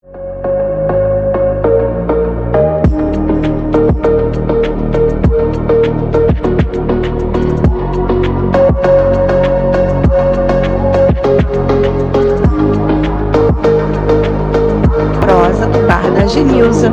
Prosa Bar da Genilza.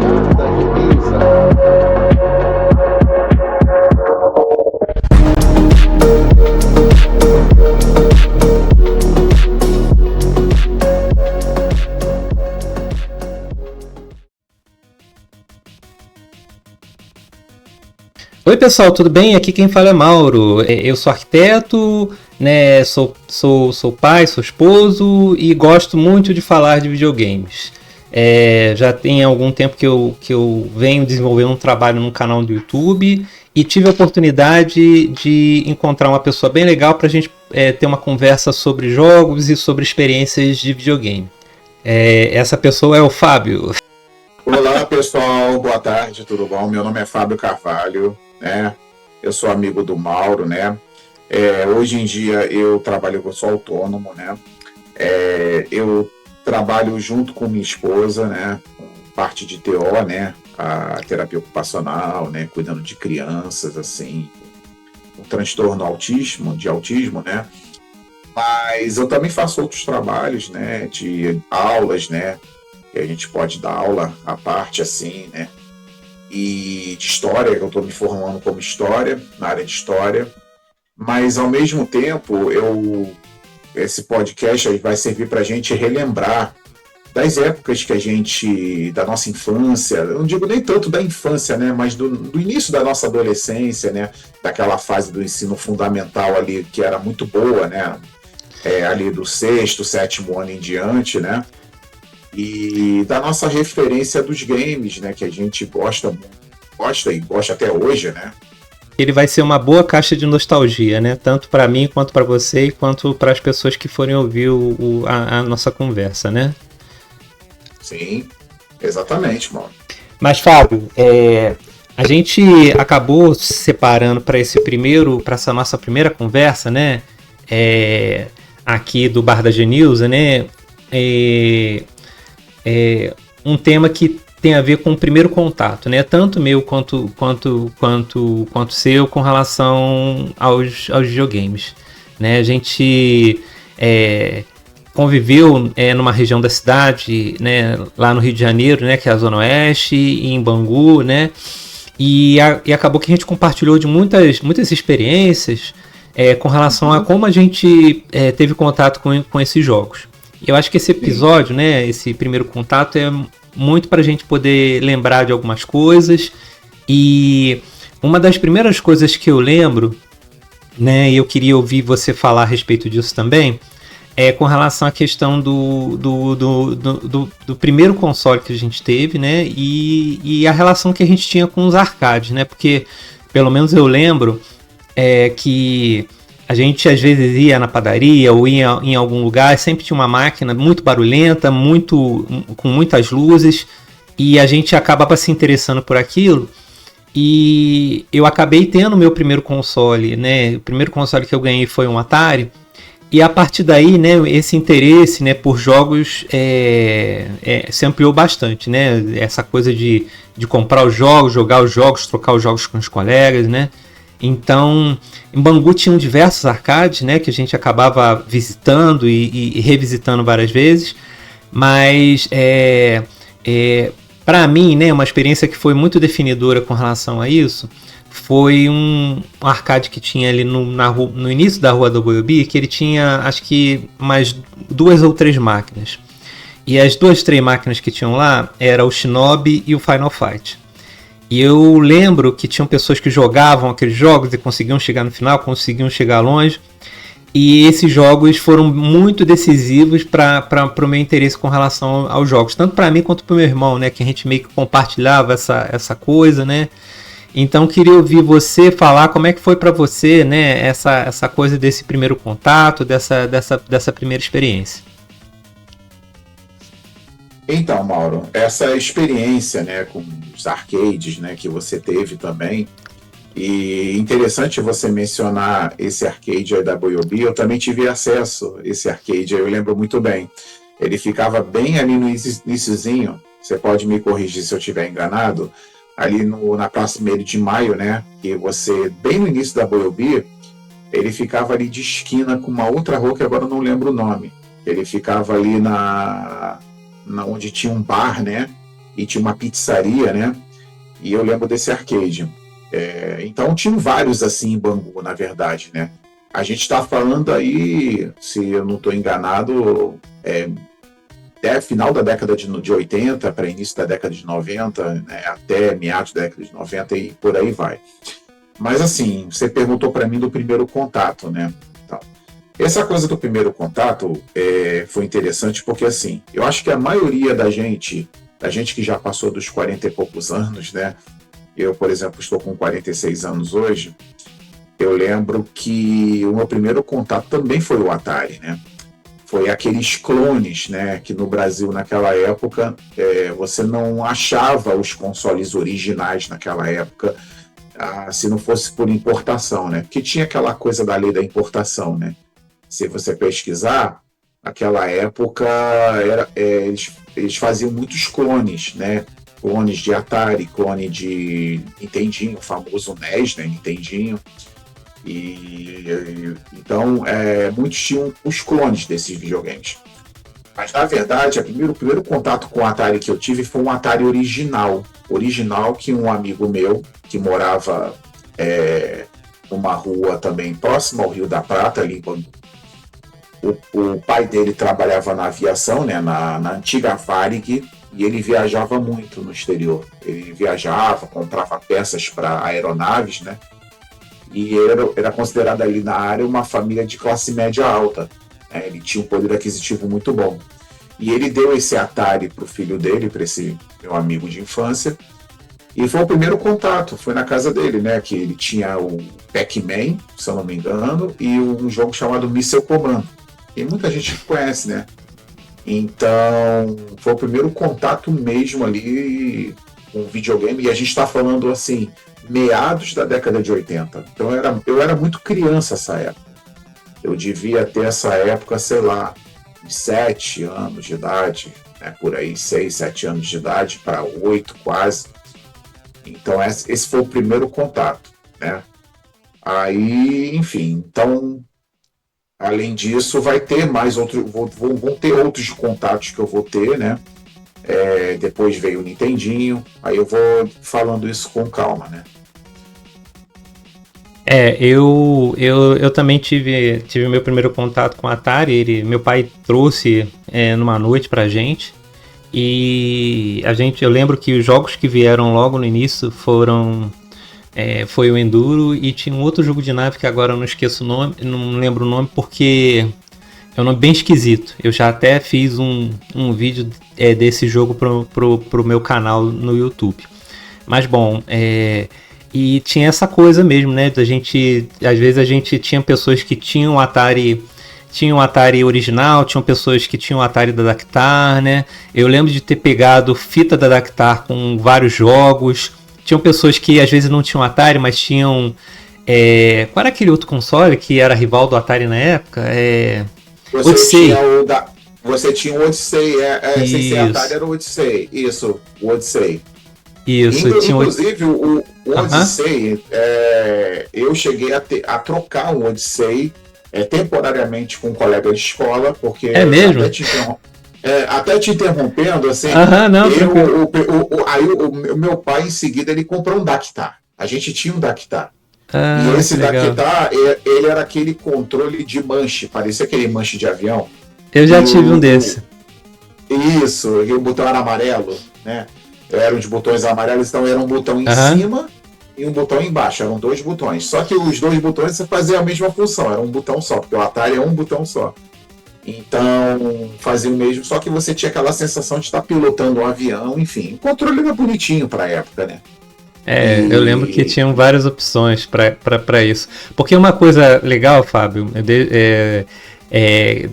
Oi pessoal, tudo bem? Aqui quem fala é Mauro. Eu sou arquiteto, né? Sou pai, sou esposo e gosto muito de falar de videogames. Já tem algum tempo que eu venho desenvolvendo um trabalho no canal do YouTube e tive a oportunidade de encontrar uma pessoa bem legal para a gente ter uma conversa sobre jogos e sobre experiências de videogame. Essa pessoa é o Fábio. Olá pessoal, boa tarde, tudo bom? Meu nome é Fábio Carvalho, né? Eu sou amigo do Mauro, né? Hoje em dia eu sou autônomo, né? Eu trabalho junto com minha esposa, né? Parte de TO, né? A terapia ocupacional, né? Cuidando de crianças, assim, com transtorno de autismo, né? Mas eu também faço outros trabalhos, né? De aulas, né? Que a gente pode dar aula à parte, assim, né? E de história, eu estou me formando como na área de história. Mas, ao mesmo tempo, esse podcast aí vai servir para a gente relembrar das épocas da nossa infância, eu não digo nem tanto da infância, né? Mas do início da nossa adolescência, né? Daquela fase do ensino fundamental ali, que era muito boa, né? Ali do 6º, 7º ano em diante, né? E da nossa referência dos games, né, que a gente gosta e gosta até hoje, né? Ele vai ser uma boa caixa de nostalgia, né? Tanto para mim, quanto para você, quanto para as pessoas que forem ouvir a nossa conversa, né? Sim, exatamente, mano. Mas, Fábio, a gente acabou se separando para essa nossa primeira conversa, né? Aqui do Bar da Genilza, né? Um tema que tem a ver com o primeiro contato, né? Tanto meu quanto seu com relação aos videogames, né? A gente conviveu numa região da cidade, né? Lá no Rio de Janeiro, né? Que é a Zona Oeste, e em Bangu, né? E acabou que a gente compartilhou de muitas experiências com relação a como a gente teve contato com esses jogos. Eu acho que esse episódio, né, esse primeiro contato é muito para a gente poder lembrar de algumas coisas. E uma das primeiras coisas que eu lembro, né, e eu queria ouvir você falar a respeito disso também, é com relação à questão do primeiro console que a gente teve, né, e a relação que a gente tinha com os arcades, né, porque pelo menos eu lembro que a gente às vezes ia na padaria ou ia em algum lugar, sempre tinha uma máquina muito barulhenta, com muitas luzes, e a gente acabava se interessando por aquilo. E eu acabei tendo o meu primeiro console, né? O primeiro console que eu ganhei foi um Atari. E a partir daí, né, esse interesse, né, por jogos se ampliou bastante, né? Essa coisa de comprar os jogos, jogar os jogos, trocar os jogos com os colegas, né? Então, em Bangu tinham diversos arcades, né, que a gente acabava visitando e revisitando várias vezes, mas para mim, né, uma experiência que foi muito definidora com relação a isso foi um arcade que tinha ali no início da Rua do Boiobi, que ele tinha, acho que, mais 2 ou 3 máquinas. E as 2, 3 máquinas que tinham lá eram o Shinobi e o Final Fight. E eu lembro que tinham pessoas que jogavam aqueles jogos e conseguiam chegar no final, conseguiam chegar longe. E esses jogos foram muito decisivos para o meu interesse com relação aos jogos. Tanto para mim quanto para o meu irmão, né? Que a gente meio que compartilhava essa coisa, né? Então queria ouvir você falar como é que foi para você, né? Essa coisa desse primeiro contato, dessa primeira experiência. Então, Mauro, essa experiência, né, com os arcades, né, que você teve também, e interessante você mencionar esse arcade aí da Boiobi, eu também tive acesso a esse arcade, eu lembro muito bem. Ele ficava bem ali no iniciozinho, você pode me corrigir se eu estiver enganado, ali na Praça 1º de Maio, né? Que você, bem no início da Boiobi, ele ficava ali de esquina com uma outra rua que agora eu não lembro o nome. Ele ficava ali onde tinha um bar, né? E tinha uma pizzaria, né? E eu lembro desse arcade. Então tinham vários assim em Bangu, na verdade, né? A gente está falando aí, se eu não estou enganado, final da década de 80 para início da década de 90, né? Até meados da década de 90 e por aí vai. Mas assim, você perguntou para mim do primeiro contato, né? Então, essa coisa do primeiro contato foi interessante porque assim, eu acho que a maioria da gente que já passou dos 40 e poucos anos, né? Eu, por exemplo, estou com 46 anos hoje. Eu lembro que o meu primeiro contato também foi o Atari, né? Foi aqueles clones, né? Que no Brasil, naquela época, você não achava os consoles originais naquela época, se não fosse por importação, né? Porque tinha aquela coisa da lei da importação, né? Se você pesquisar, naquela época, eles faziam muitos clones, né? Clones de Atari, clone de Nintendinho, o famoso NES, né? Nintendinho. Então, muitos tinham os clones desses videogames. Mas, na verdade, o primeiro contato com o Atari que eu tive foi um Atari original que um amigo meu, que morava numa rua também próxima ao Rio da Prata, ali em Bangu. O pai dele trabalhava na aviação, né, na antiga Varig, e ele viajava muito no exterior. Ele viajava, comprava peças para aeronaves, né? E era considerado ali na área uma família de classe média alta. Né? Ele tinha um poder aquisitivo muito bom. E ele deu esse Atari para o filho dele, para esse meu amigo de infância, e foi o primeiro contato, foi na casa dele, né? Que ele tinha o Pac-Man, se eu não me engano, e um jogo chamado Missile Command. E muita gente conhece, né? Então, foi o primeiro contato mesmo ali com videogame, e a gente está falando assim, meados da década de 80. Então eu era muito criança essa época. Eu devia ter essa época, sei lá, de 7 anos de idade, né, por aí, 6, 7 anos de idade, para 8 quase. Então esse foi o primeiro contato, né? Aí, enfim, então, além disso, vai ter mais vão ter outros contatos que eu vou ter, né? Depois veio o Nintendinho, aí eu vou falando isso com calma, né? Eu também tive meu primeiro contato com o Atari. Meu pai trouxe numa noite pra gente. E eu lembro que os jogos que vieram logo no início foi o Enduro, e tinha um outro jogo de nave que agora eu não esqueço o nome, não lembro o nome porque é um nome bem esquisito. Eu já até fiz um vídeo desse jogo pro meu canal no YouTube. Mas bom, e tinha essa coisa mesmo, né? Às vezes a gente tinha pessoas que tinham Atari original, tinham pessoas que tinham Atari da Dactar, né? Eu lembro de ter pegado fita da Dactar com vários jogos. Tinham pessoas que às vezes não tinham Atari, mas tinham... qual era aquele outro console que era rival do Atari na época? Odyssey. Você tinha o Odyssey, sem ser Atari era o Odyssey. Isso, o Odyssey. Isso, inclusive o Odyssey, eu cheguei a trocar o Odyssey temporariamente com um colega de escola, porque mesmo? Até te interrompendo, assim, o meu pai em seguida ele comprou um Dactar. A gente tinha um Dactar. E esse Dactar, ele era aquele controle de manche, parecia aquele manche de avião. Eu já tive um desse. Isso, e o botão era amarelo, né? Eram de botões amarelos, então era um botão em cima e um botão embaixo, eram 2 botões. Só que os 2 botões você fazia a mesma função, era um botão só, porque o Atari é um botão só. Então fazia o mesmo, só que você tinha aquela sensação de estar pilotando um avião, enfim. O controle era bonitinho para a época, né? Eu lembro que tinham várias opções para isso. Porque uma coisa legal, Fábio,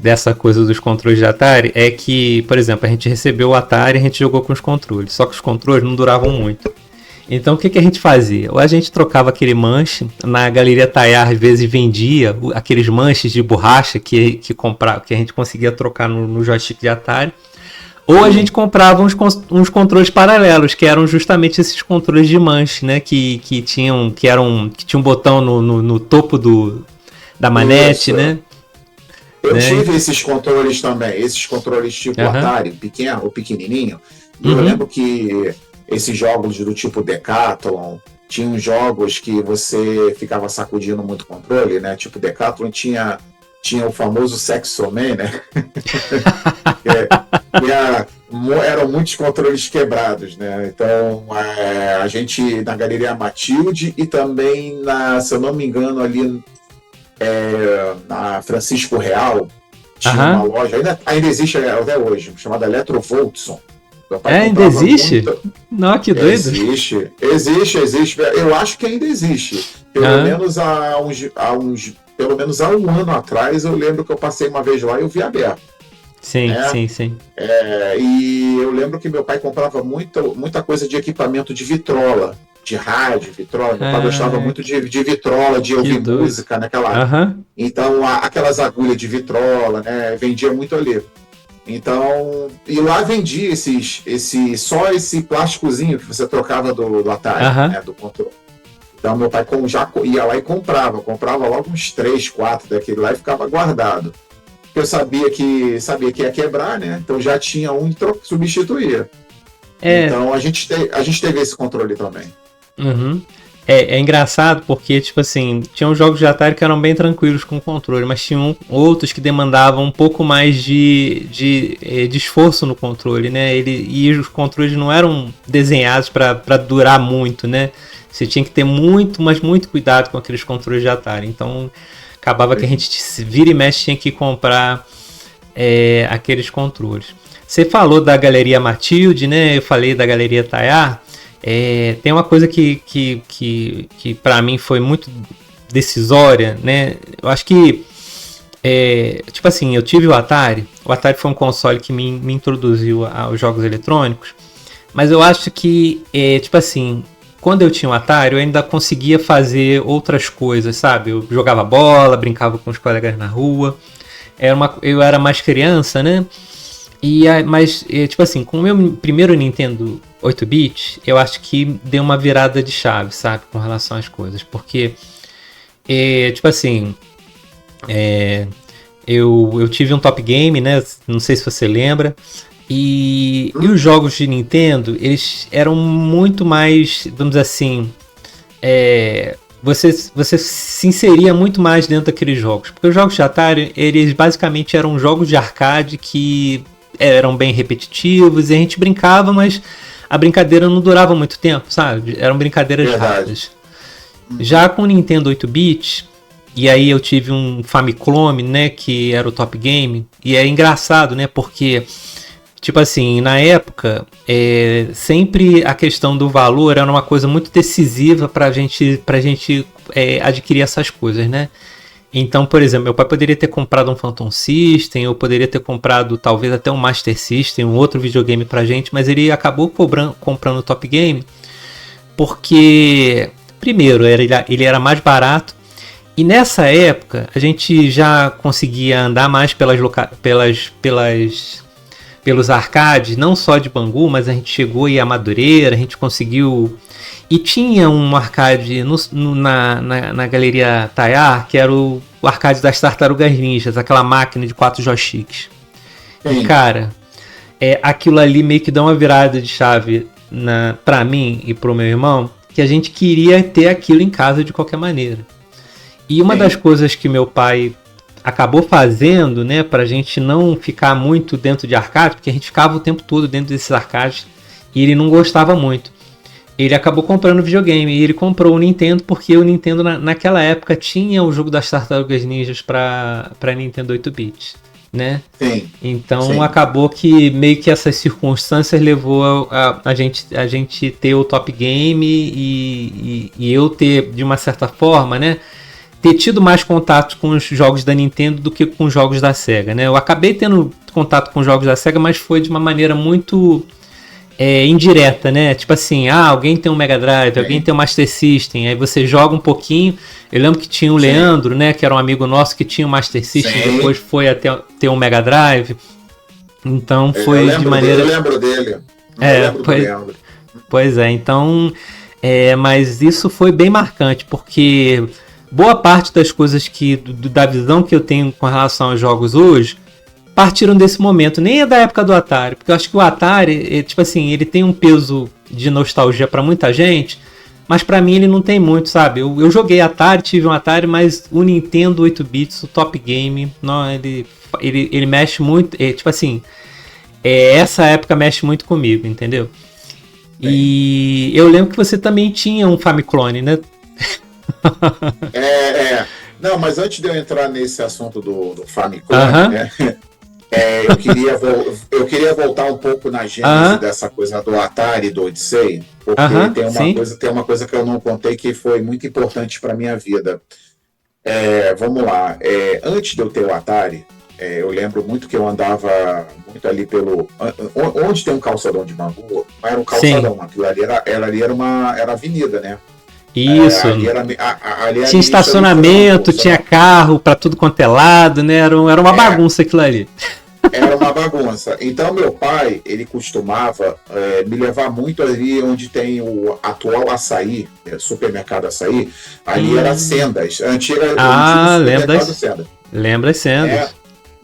dessa coisa dos controles de Atari é que, por exemplo, a gente recebeu o Atari e a gente jogou com os controles, só que os controles não duravam muito. Então o que, que a gente fazia? Ou a gente trocava aquele manche, na Galeria Tayar às vezes vendia aqueles manches de borracha que a gente conseguia trocar no joystick de Atari. Ou a gente comprava uns controles paralelos, que eram justamente esses controles de manche, né? Que tinha um botão no topo da manete, né? Eu tive esses controles também, esses controles tipo Atari, o pequenininho. E eu lembro que esses jogos do tipo Decathlon, tinham jogos que você ficava sacudindo muito o controle, né? Tipo Decathlon tinha o famoso Sexoman, né? Eram muitos controles quebrados, né? Então, a gente, na Galeria Matilde e também, se eu não me engano, ali na Francisco Real, tinha uma loja, ainda existe até hoje, chamada Electrovoltson. Ainda existe? Não, que doido. Existe. Eu acho que ainda existe. Pelo menos há um ano atrás, eu lembro que eu passei uma vez lá e eu vi aberto. Sim. E eu lembro que meu pai comprava muita coisa de equipamento de vitrola, de rádio, vitrola. Meu pai gostava muito de vitrola, de ouvir música naquela época. Então, aquelas agulhas de vitrola, né, vendia muito ali. Então, e lá vendia só esse plásticozinho que você trocava do Atari, né, do controle. Então, meu pai já ia lá e comprava logo uns 3, 4 daquele lá e ficava guardado. Porque eu sabia que ia quebrar, né? Então já tinha um e substituía. Então a gente teve esse controle também. É engraçado porque, tipo assim, tinham jogos de Atari que eram bem tranquilos com o controle, mas tinham outros que demandavam um pouco mais de esforço no controle, né? E os controles não eram desenhados para durar muito, né? Você tinha que ter muito cuidado com aqueles controles de Atari. Então, acabava que a gente vira e mexe tinha que comprar aqueles controles. Você falou da Galeria Matilde, né? Eu falei da Galeria Tayar. Tem uma coisa que para mim foi muito decisória, né? Eu acho que, tipo assim, eu tive o Atari. O Atari foi um console que me introduziu aos jogos eletrônicos. Mas eu acho que, tipo assim, quando eu tinha o Atari, eu ainda conseguia fazer outras coisas, sabe? Eu jogava bola, brincava com os colegas na rua. Eu era mais criança, né? Mas, tipo assim, com o meu primeiro Nintendo 8-bit, eu acho que deu uma virada de chave, sabe? Com relação às coisas. Porque, tipo assim, eu tive um Top Game, né? Não sei se você lembra. E os jogos de Nintendo, eles eram muito mais, vamos dizer assim, você se inseria muito mais dentro daqueles jogos. Porque os jogos de Atari, eles basicamente eram jogos de arcade que eram bem repetitivos e a gente brincava, mas a brincadeira não durava muito tempo, sabe? Eram brincadeiras rápidas. Já com o Nintendo 8-bit, e aí eu tive um Famiclone, né, que era o Top Game, e é engraçado, né, porque, tipo assim, na época, sempre a questão do valor era uma coisa muito decisiva pra gente adquirir essas coisas, né? Então, por exemplo, meu pai poderia ter comprado um Phantom System, ou poderia ter comprado talvez até um Master System, um outro videogame pra gente, mas ele acabou comprando o Top Game, porque, primeiro, ele era mais barato, e nessa época a gente já conseguia andar mais pelos arcades, não só de Bangu, mas a gente chegou aí a Madureira, a gente conseguiu. E tinha um arcade na Galeria Tayar, que era o arcade das Tartarugas Ninjas, aquela máquina de 4 joysticks. E, cara, aquilo ali meio que dá uma virada de chave pra mim e pro meu irmão, que a gente queria ter aquilo em casa de qualquer maneira. E uma das coisas que meu pai acabou fazendo, né, pra gente não ficar muito dentro de arcade, porque a gente ficava o tempo todo dentro desses arcades e ele não gostava muito. Ele acabou comprando videogame e ele comprou o Nintendo porque o Nintendo naquela época tinha o jogo das Tartarugas Ninjas para Nintendo 8-bit, né? Sim. Então acabou que meio que essas circunstâncias levou a gente ter o Top Game e eu ter, de uma certa forma, né, ter tido mais contato com os jogos da Nintendo do que com os jogos da Sega, né? Eu acabei tendo contato com os jogos da Sega, mas foi de uma maneira muito indireta, né? Tipo assim, alguém tem um Mega Drive, alguém tem um Master System, aí você joga um pouquinho. Eu lembro que tinha o Leandro, né? Que era um amigo nosso que tinha um Master System, depois foi até ter um Mega Drive. Então foi de maneira. Eu lembro dele. Eu lembro do Leandro. Pois é, então. Mas isso foi bem marcante, porque boa parte das coisas da visão que eu tenho com relação aos jogos hoje partiram desse momento, nem é da época do Atari, porque eu acho que o Atari, tipo assim, ele tem um peso de nostalgia pra muita gente, mas pra mim ele não tem muito, sabe? Eu joguei Atari, tive um Atari, mas o Nintendo 8-bits, o Top Game, não, ele mexe muito, tipo assim, essa época mexe muito comigo, entendeu? E eu lembro que você também tinha um Famiclone, né? Não, mas antes de eu entrar nesse assunto do Famiclone, né? Eu queria voltar um pouco na gênese dessa coisa do Atari, do Odyssey, porque tem uma coisa que eu não contei que foi muito importante para minha vida. Vamos lá. Antes de eu ter o Atari, eu lembro muito que eu andava muito ali pelo... Onde tem um calçadão de Bangu, não era um calçadão, aquilo ali era avenida, né? Isso. Tinha estacionamento, tinha carro para tudo quanto é lado, né? Era uma bagunça aquilo ali. Era uma bagunça. Então, meu pai, ele costumava me levar muito ali onde tem o atual Açaí, supermercado Açaí. Ali era Sendas. Lembra as Sendas.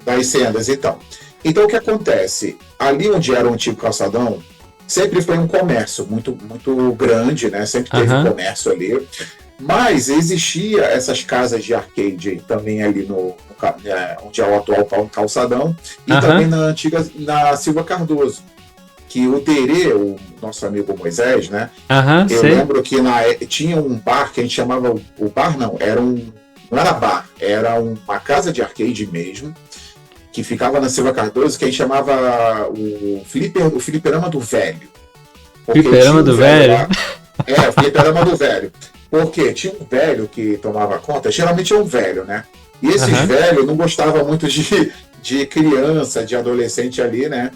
Das Sendas, então. Então, o que acontece? Ali onde era o antigo calçadão, sempre foi um comércio muito, muito grande, né? Sempre teve comércio ali. Mas existia essas casas de arcade também ali onde é o atual calçadão, e também na Silva Cardoso. Que o Terê, o nosso amigo Moisés, né? Eu lembro que tinha um bar que a gente chamava. O bar não era bar, era uma casa de arcade mesmo, que ficava na Silva Cardoso, que a gente chamava o Fliperama do Velho. Fliperama do Velho? O Fliperama do Velho. Porque tinha um velho que tomava conta, geralmente é um velho, né? E esses velhos não gostavam muito de criança, de adolescente ali, né?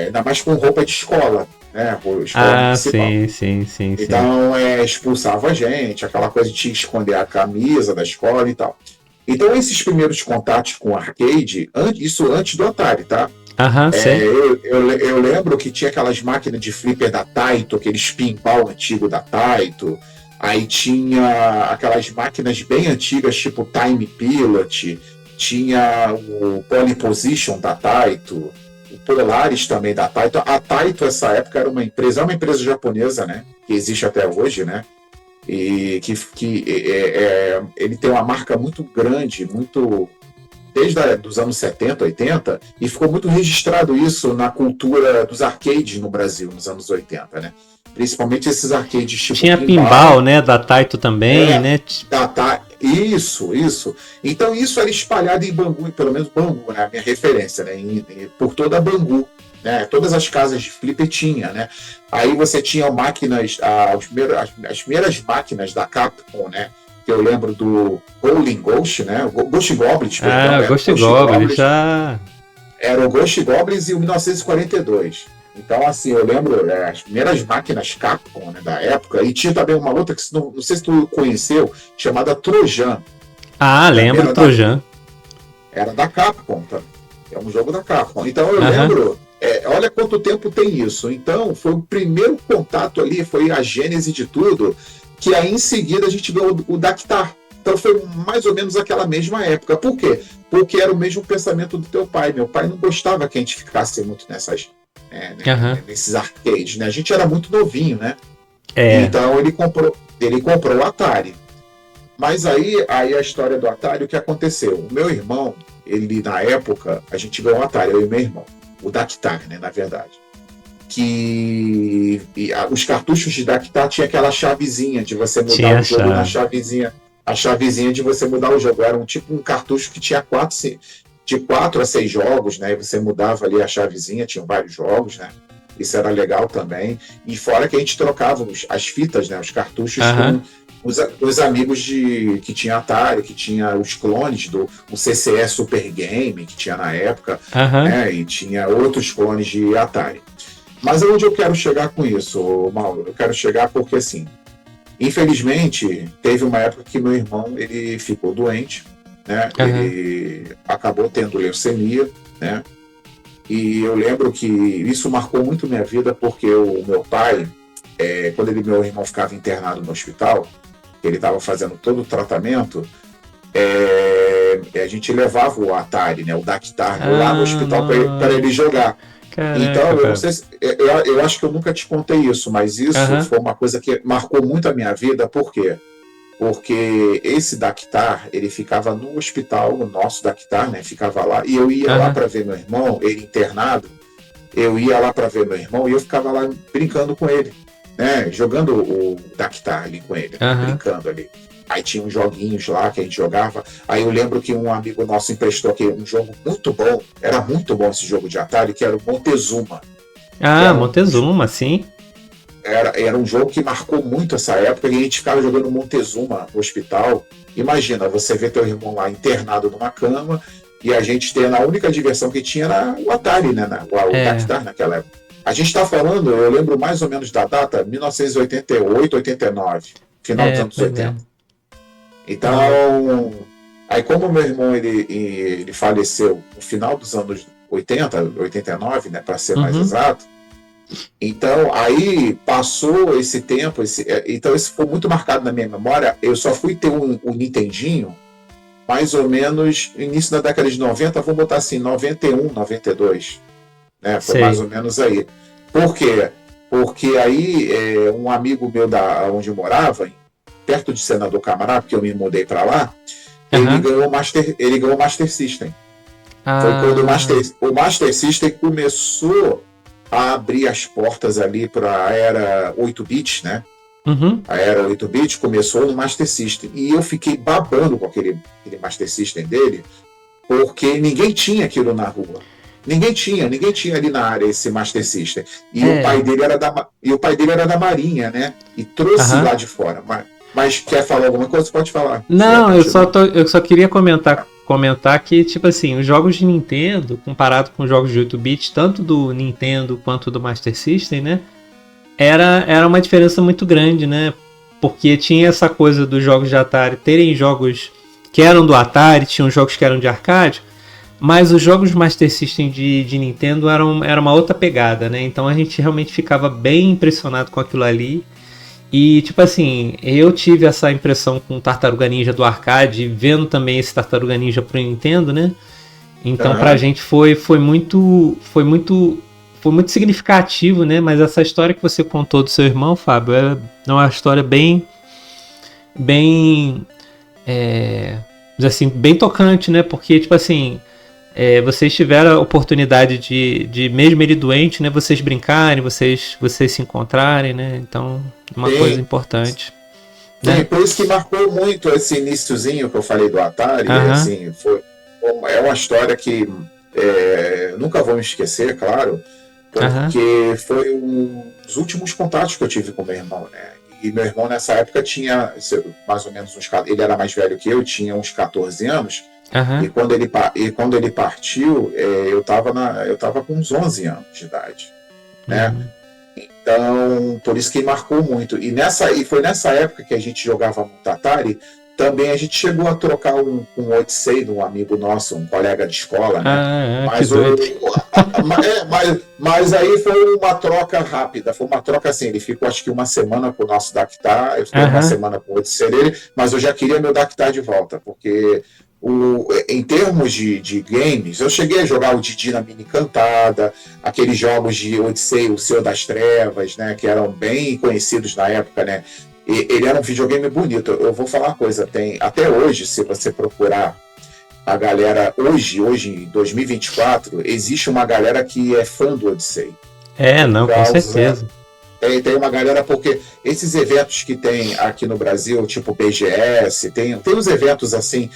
Ainda mais com roupa de escola, né? Sim. Então, expulsava a gente, aquela coisa de esconder a camisa da escola e tal. Então, esses primeiros contatos com o arcade, isso antes do Atari, tá? Eu lembro que tinha aquelas máquinas de flipper da Taito, aqueles pinball antigo da Taito. Aí tinha aquelas máquinas bem antigas, tipo Time Pilot. Tinha o Polyposition da Taito. O Polaris também da Taito. A Taito, nessa época, é uma empresa japonesa, né? Que existe até hoje, né? E ele tem uma marca muito grande, desde os anos 70, 80, e ficou muito registrado isso na cultura dos arcades no Brasil, nos anos 80, né? Principalmente esses arcades tipo tinha pinball, né? Da Taito também, né? Isso. Então isso era espalhado em Bangu, pelo menos Bangu, né? A minha referência, né? Por toda Bangu, né? Todas as casas de flipper tinha, né? Aí você tinha máquinas, as primeiras máquinas da Capcom, né? Que eu lembro do Golden Ghost, né? Ghost Goblins. Ghost Goblins, já... Era o Ghost Goblins e o 1942. Então, assim, eu lembro as primeiras máquinas Capcom, né, da época, e tinha também uma outra que não sei se tu conheceu, chamada Trojan. Lembro, Trojan. Era da Capcom, tá? É um jogo da Capcom. Então, eu lembro... olha quanto tempo tem isso. Então, foi o primeiro contato ali, foi a gênese de tudo, que aí em seguida a gente viu o Dactar. Então foi mais ou menos aquela mesma época. Por quê? Porque era o mesmo pensamento do teu pai. Meu pai não gostava que a gente ficasse muito nesses arcades, né? A gente era muito novinho, né? Então ele comprou o Atari. Mas aí a história do Atari, o que aconteceu? O meu irmão, ele na época, a gente ganhou o Atari, eu e meu irmão. O Dactar, né? Na verdade. Os cartuchos de Dactar tinha aquela chavezinha de você mudar o jogo na chavezinha. A chavezinha de você mudar o jogo. Era um cartucho que tinha de 4 a 6 jogos, né? E você mudava ali a chavezinha, tinham vários jogos, né? Isso era legal também. E fora que a gente trocava as fitas, né? Os cartuchos com os amigos que tinha Atari, que tinha os clones do CCE Super Game, que tinha na época, né? E tinha outros clones de Atari. Mas aonde eu quero chegar com isso, Mauro? Eu quero chegar porque, assim, infelizmente, teve uma época que meu irmão ele ficou doente, né? Ele acabou tendo leucemia, né? E eu lembro que isso marcou muito minha vida porque o meu pai, quando meu irmão ficava internado no hospital, ele estava fazendo todo o tratamento, a gente levava o Atari, né? O Dactar, lá no hospital para ele jogar. Caraca, então, eu, não sei se, eu acho que eu nunca te contei isso, mas isso foi uma coisa que marcou muito a minha vida. Por quê? Porque esse Dactar, ele ficava no hospital, o nosso Dactar, né? Ficava lá, e eu ia lá para ver meu irmão, ele internado, eu ia lá para ver meu irmão e eu ficava lá brincando com ele, né? Jogando o Dactar ali com ele, brincando ali. Aí tinha uns joguinhos lá que a gente jogava. Aí eu lembro que um amigo nosso emprestou aqui um jogo muito bom. Era muito bom esse jogo de Atari, que era o Montezuma. Montezuma, sim. Era um jogo que marcou muito essa época e a gente ficava jogando Montezuma no hospital. Imagina, você vê teu irmão lá internado numa cama e a gente tendo a única diversão que tinha era o Atari, né? O Dactar naquela época. A gente está falando, eu lembro mais ou menos da data, 1988, 89, final dos anos 80. Então, aí como meu irmão ele faleceu no final dos anos 80, 89, né, para ser mais exato, então aí passou esse tempo, então isso ficou muito marcado na minha memória. Eu só fui ter um Nintendinho mais ou menos no início da década de 90, vou botar assim, 91, 92, né, foi mais ou menos aí. Por quê? Porque aí um amigo meu onde eu morava, perto de Senador Camará, porque eu me mudei para lá, ele ganhou o Master System. Foi quando o Master System começou a abrir as portas ali para a era 8-bit, né? A era 8-bit começou no Master System. E eu fiquei babando com aquele Master System dele, porque ninguém tinha aquilo na rua. Ninguém tinha ali na área esse Master System. E o pai dele era da Marinha, né? E trouxe lá de fora. Mas quer falar alguma coisa? Você pode falar. Não, eu só queria comentar que, tipo assim, os jogos de Nintendo, comparado com os jogos de 8-bit, tanto do Nintendo quanto do Master System, né? Era uma diferença muito grande, né? Porque tinha essa coisa dos jogos de Atari terem jogos que eram do Atari, tinham jogos que eram de arcade, mas os jogos Master System de Nintendo era uma outra pegada, né? Então a gente realmente ficava bem impressionado com aquilo ali. E, tipo assim, eu tive essa impressão com o Tartaruga Ninja do arcade, vendo também esse Tartaruga Ninja pro Nintendo, né? Então, pra gente foi muito significativo, né? Mas essa história que você contou do seu irmão, Fábio, é uma história bem tocante, né? Porque, tipo assim, vocês tiveram a oportunidade de mesmo ele doente, né? Vocês brincarem, vocês se encontrarem, né? Então, uma coisa importante. Sim, né? Por isso que marcou muito esse iniciozinho que eu falei do Atari. Assim, é uma história que nunca vou me esquecer, claro, porque foi um dos últimos contatos que eu tive com meu irmão, né? E meu irmão nessa época tinha mais ou menos ele era mais velho que eu, tinha uns 14 anos. E quando ele partiu, eu tava com uns 11 anos de idade, né? Então, por isso que marcou muito. E foi nessa época que a gente jogava muito Atari. Também a gente chegou a trocar um Odyssey de um amigo nosso, um colega de escola, né? Mas aí foi uma troca rápida, foi uma troca assim, ele ficou acho que uma semana com o nosso Dactar, eu fiquei uma semana com o Odyssey dele, mas eu já queria meu Dactar de volta, porque em termos de games, eu cheguei a jogar o Didi na Mini Cantada, aqueles jogos de Odyssey, o Senhor das Trevas, né, que eram bem conhecidos na época, né? Ele era um videogame bonito. Eu vou falar uma coisa, até hoje, se você procurar a galera, hoje em 2024, existe uma galera que é fã do Odyssey. Com certeza. Tem uma galera, porque esses eventos que tem aqui no Brasil, tipo BGS, tem uns eventos assim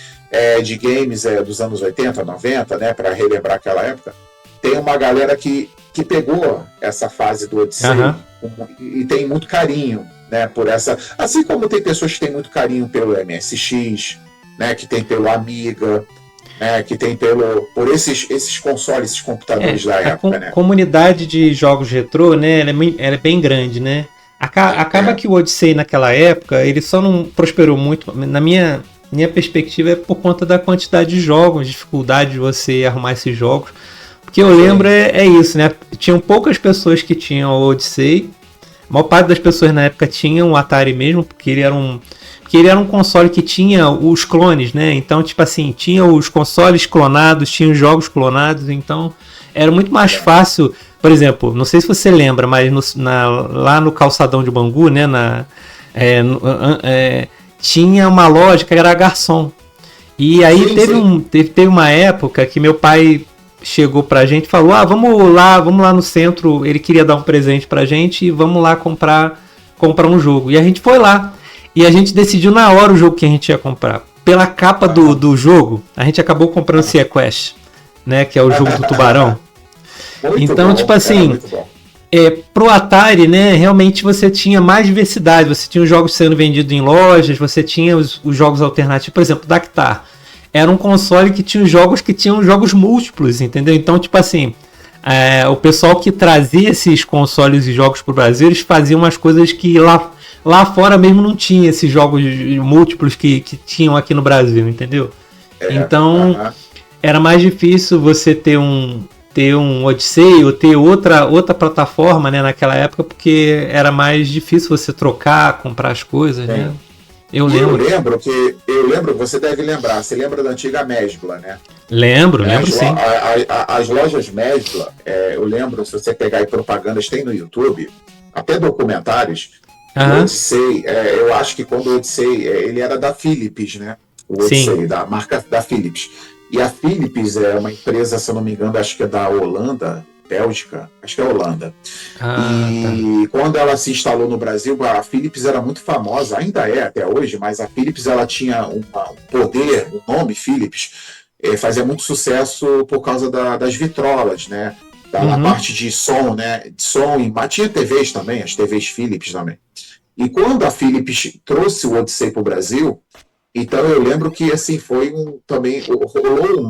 de games dos anos 80, 90, né, para relembrar aquela época. Tem uma galera que pegou essa fase do Odyssey e tem muito carinho, né, por essa. Assim como tem pessoas que têm muito carinho pelo MSX, né, que tem pelo Amiga. que tem por esses consoles, esses computadores da época, né? A comunidade de jogos retrô, né, ela é bem grande, né? Acaba que o Odyssey naquela época, ele só não prosperou muito, na minha perspectiva, é por conta da quantidade de jogos, dificuldade de você arrumar esses jogos. Porque eu lembro é isso, né? Tinham poucas pessoas que tinham o Odyssey. A maior parte das pessoas na época tinham o Atari mesmo, porque ele era um console que tinha os clones, né? Então, tipo assim, tinha os consoles clonados, tinha os jogos clonados, então era muito mais fácil. Por exemplo, não sei se você lembra, mas lá no calçadão de Bangu, né? Tinha uma loja que era a Garçom. E aí teve uma época que meu pai chegou pra gente e falou: vamos lá no centro. Ele queria dar um presente pra gente e vamos lá comprar um jogo. E a gente foi lá. E a gente decidiu na hora o jogo que a gente ia comprar. Pela capa do jogo, a gente acabou comprando SeaQuest, né? Que é o jogo do tubarão. Então, tipo assim, pro Atari, né, realmente você tinha mais diversidade. Você tinha os jogos sendo vendidos em lojas, você tinha os jogos alternativos. Por exemplo, Dactar. Era um console que tinha jogos múltiplos, entendeu? Então, tipo assim, o pessoal que trazia esses consoles e jogos pro Brasil, eles faziam umas coisas que lá fora mesmo não tinha esses jogos múltiplos que tinham aqui no Brasil, entendeu? Então, era mais difícil você ter um Odyssey ou ter outra plataforma, né, naquela época, porque era mais difícil você trocar, comprar as coisas, né? Eu lembro, você deve lembrar, você lembra da antiga Mesbla, né? Lembro sim. As lojas Mesbla, eu lembro, se você pegar aí propagandas, tem no YouTube, até documentários. O Odyssey, eu acho que quando o Odyssey, ele era da Philips, né? O Odyssey, da marca da Philips. E a Philips é uma empresa, se eu não me engano, acho que é da Holanda, Bélgica, acho que é Holanda. Quando ela se instalou no Brasil, a Philips era muito famosa, ainda é até hoje, mas a Philips ela tinha um poder, o nome Philips, fazia muito sucesso por causa das vitrolas, né? Na parte de som, né? Tinha TVs também, as TVs Philips também. E quando a Philips trouxe o Odyssey para o Brasil, então eu lembro que assim também rolou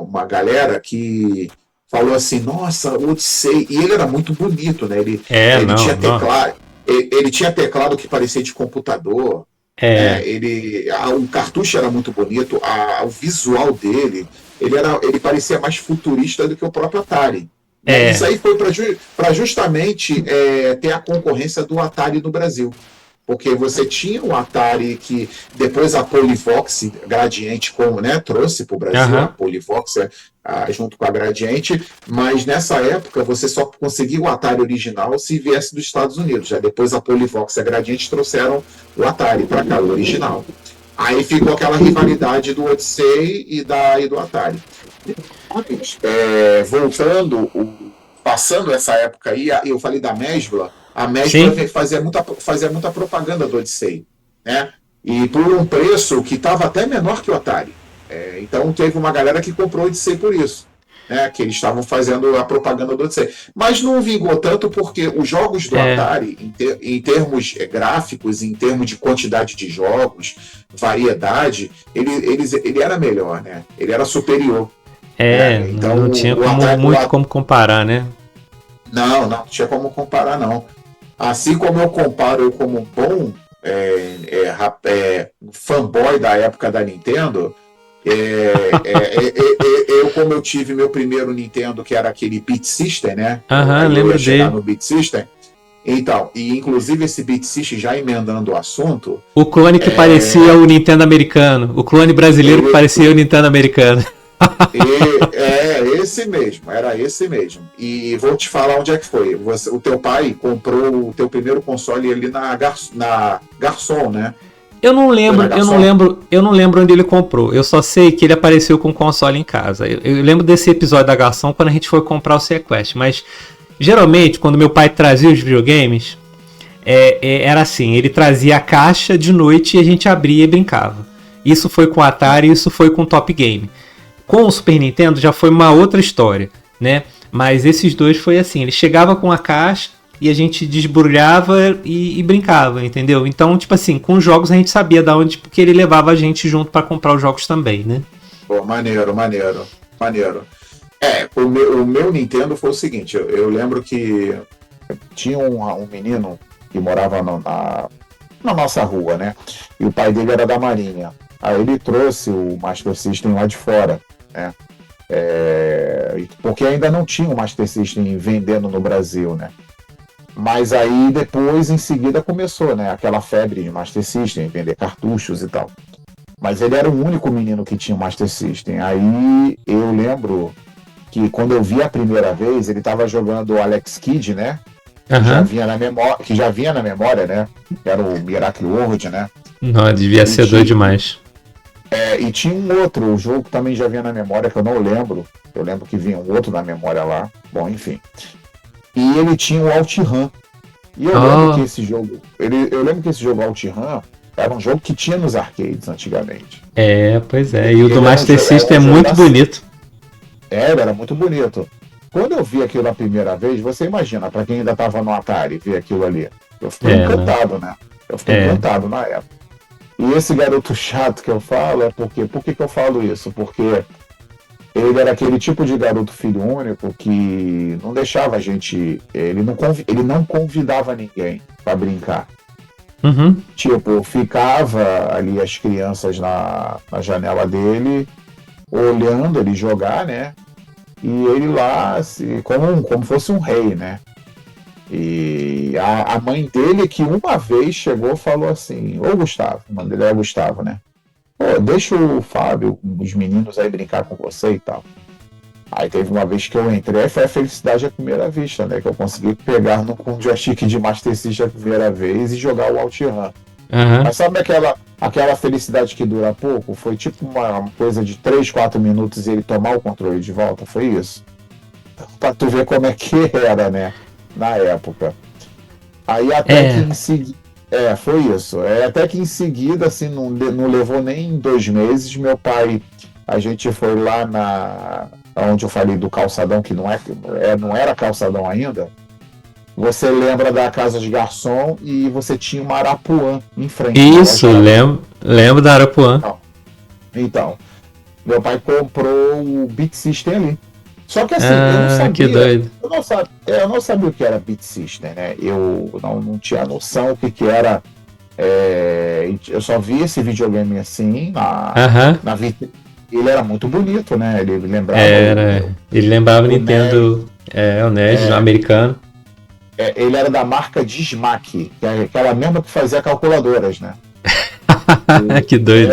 uma galera que falou assim: nossa, o Odyssey, e ele era muito bonito, né? Ele tinha teclado que parecia de computador. O cartucho era muito bonito, o visual dele, ele parecia mais futurista do que o próprio Atari. Isso aí foi para justamente ter a concorrência do Atari no Brasil. Porque você tinha o Atari que depois a Polivox Gradiente trouxe para o Brasil, a Polivox junto com a Gradiente, mas nessa época você só conseguia o Atari original se viesse dos Estados Unidos. Já depois a Polivox e a Gradiente trouxeram o Atari para cá, o original. Aí ficou aquela rivalidade do Odyssey e do Atari. Passando essa época aí, eu falei da Mesbla. A Mesbla fazia muita propaganda do Odyssey, né? E por um preço que estava até menor que o Atari. Então teve uma galera que comprou o Odyssey por isso, né? Que eles estavam fazendo a propaganda do Odyssey. Mas não vingou tanto porque os jogos do Atari, em termos gráficos, em termos de quantidade de jogos, variedade, ele era melhor, né? Ele era superior. Então, não tinha como comparar, né? Não tinha como comparar, não. Assim como eu comparo eu como um bom fanboy da época da Nintendo, como eu tive meu primeiro Nintendo, que era aquele Beat System, né? Lembro dele. No Beat System. Então, e inclusive esse Beat System, já emendando o assunto... O clone que parecia o Nintendo americano. O clone brasileiro que parecia o Nintendo americano. Era esse mesmo. E vou te falar onde é que foi. O teu pai comprou o teu primeiro console ali na Garçom, né? Eu não lembro onde ele comprou. Eu só sei que ele apareceu com o console em casa. Eu lembro desse episódio da Garçom quando a gente foi comprar o SeaQuest, mas geralmente quando meu pai trazia os videogames, era assim, ele trazia a caixa de noite e a gente abria e brincava. Isso foi com o Atari, isso foi com o Top Game. Com o Super Nintendo já foi uma outra história, né? Mas esses dois foi assim, ele chegava com a caixa e a gente desbrulhava e brincava, entendeu? Então, tipo assim, com os jogos a gente sabia da onde, porque ele levava a gente junto para comprar os jogos também, né? Pô, maneiro, maneiro, maneiro. O meu Nintendo foi o seguinte, eu lembro que tinha um menino que morava na nossa rua, né? E o pai dele era da Marinha. Aí ele trouxe o Master System lá de fora, né? Porque ainda não tinha o Master System vendendo no Brasil, né? Mas aí depois, em seguida, começou, né? Aquela febre de Master System, vender cartuchos e tal. Mas ele era o único menino que tinha o Master System. Aí eu lembro que quando eu vi a primeira vez, ele estava jogando o Alex Kidd, né? Que já vinha na memória, né? Que era o Miracle World, né? Não, devia ser doido demais. E tinha um outro jogo que também já vinha na memória, que eu não lembro. Eu lembro que vinha um outro na memória lá. Bom, enfim. E ele tinha o OutRun. E eu lembro que esse jogo... Eu lembro que esse jogo OutRun era um jogo que tinha nos arcades antigamente. Pois é. E o do Master System é muito bonito. Ele era muito bonito. Quando eu vi aquilo a primeira vez, você imagina, pra quem ainda tava no Atari, ver aquilo ali. Eu fiquei encantado, né? Eu fiquei encantado na época. E esse garoto chato que eu falo é porque... Por que eu falo isso? Porque ele era aquele tipo de garoto filho único que não deixava a gente... Ele não convidava ninguém pra brincar. Uhum. Tipo, ficava ali as crianças na janela dele, olhando ele jogar, né? E ele lá, assim, como fosse um rei, né? E a mãe dele, que uma vez chegou, falou assim: Ô Gustavo, o nome dele era Gustavo, né? Pô, deixa o Fábio, os meninos aí brincar com você e tal. Aí teve uma vez que eu entrei, foi a felicidade à primeira vista, né? Que eu consegui pegar com o joystick de Master System a primeira vez e jogar o OutRun. Uhum. Mas sabe aquela felicidade que dura pouco? Foi tipo uma coisa de 3, 4 minutos e ele tomar o controle de volta? Foi isso. Pra tu ver como é que era, né? Na época. Aí até que em seguida... foi isso. Até que em seguida, assim, não levou nem 2 meses, meu pai... A gente foi lá onde eu falei do calçadão, que não era calçadão ainda. Você lembra da casa de garçom e você tinha uma Arapuã em frente. Isso, lembro da Arapuã. Então, meu pai comprou o Beat System ali. Só que assim, eu não sabia. Que doido. Eu não sabia o que era Beat System, né? Eu não tinha noção o que era. Eu só vi esse videogame assim na vitrine. Ele era muito bonito, né? Ele lembrava. Ele lembrava o Nintendo, o NES americano. Ele era da marca Dismac, que é aquela mesma que fazia calculadoras, né? Que doido.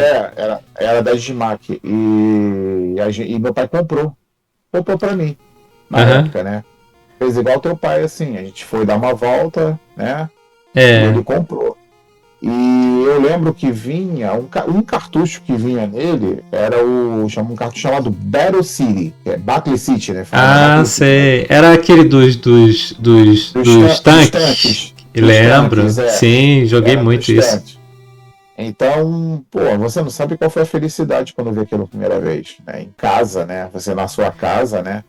Era da Dismac. E meu pai comprou pra mim, na época, né? Fez igual teu pai, assim, a gente foi dar uma volta, né? E ele comprou. E eu lembro que vinha, um cartucho que vinha nele, era um cartucho chamado Battle City, que é Battle City, né? Sei. Era aquele dos tanques. Lembro. Tanques, Sim, joguei muito isso. Então, você não sabe qual foi a felicidade quando viu aquilo a primeira vez, né? Em casa, né? Você na sua casa, né?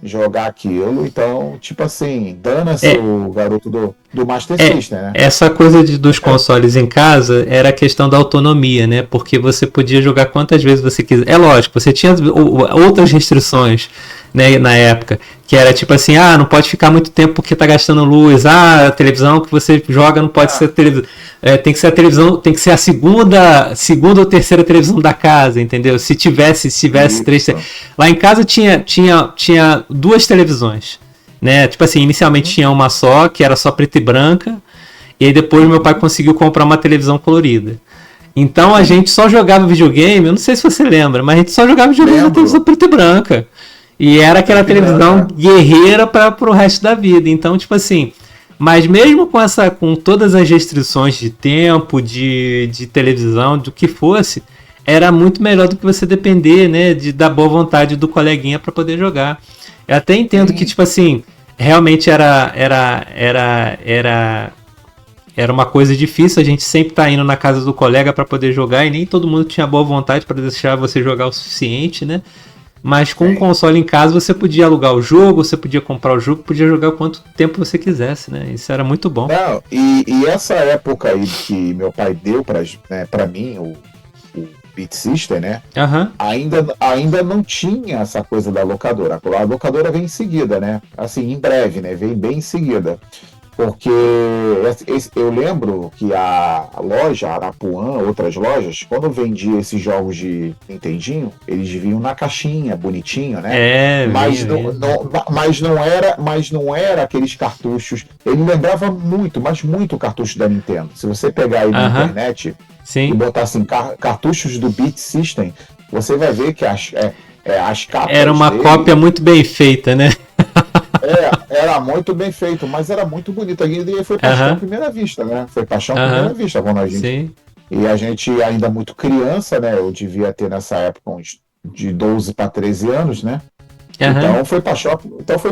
Jogar aquilo, então, tipo assim, dana-se o garoto do Master System, né? Essa coisa dos consoles em casa era a questão da autonomia, né? Porque você podia jogar quantas vezes você quiser. É lógico, você tinha outras restrições, né, na época, que era tipo assim, não pode ficar muito tempo porque tá gastando luz, a televisão que você joga não pode ser televisão, tem que ser a televisão, tem que ser a segunda ou terceira televisão da casa, entendeu? Se tivesse 3, lá em casa tinha 2 televisões, né? Tipo assim, inicialmente tinha uma só, que era só preta e branca, e aí depois meu pai conseguiu comprar uma televisão colorida. Então a gente só jogava videogame, eu não sei se você lembra, mas a gente só jogava videogame na televisão preta e branca. E era aquela televisão guerreira pro resto da vida. Então, tipo assim, mas mesmo com todas as restrições de tempo, de televisão, do que fosse, era muito melhor do que você depender, né, da boa vontade do coleguinha para poder jogar. Eu até entendo que, tipo assim, realmente era uma coisa difícil, a gente sempre tá indo na casa do colega para poder jogar e nem todo mundo tinha boa vontade para deixar você jogar o suficiente, né? Mas com um console em casa você podia alugar o jogo, você podia comprar o jogo, podia jogar quanto tempo você quisesse, né? Isso era muito bom. Não, e essa época aí que meu pai deu pra mim, Beat System, né? Aham. Ainda não tinha essa coisa da locadora. A locadora vem em seguida, né? Assim, em breve, né? Vem bem em seguida. Porque eu lembro que a loja, Arapuã, outras lojas, quando vendia esses jogos de Nintendinho, eles vinham na caixinha, bonitinho, né? Mas não era aqueles cartuchos. Ele lembrava muito, mas muito o cartucho da Nintendo. Se você pegar aí na internet Sim. e botar assim, cartuchos do Beat System, você vai ver que as capas era uma cópia muito bem feita, né? Era muito bem feito, mas era muito bonito. E foi paixão à primeira vista, né? Foi paixão à primeira vista quando a gente. Sim. E a gente ainda muito criança, né? Eu devia ter nessa época uns de 12 para 13 anos, né? Então foi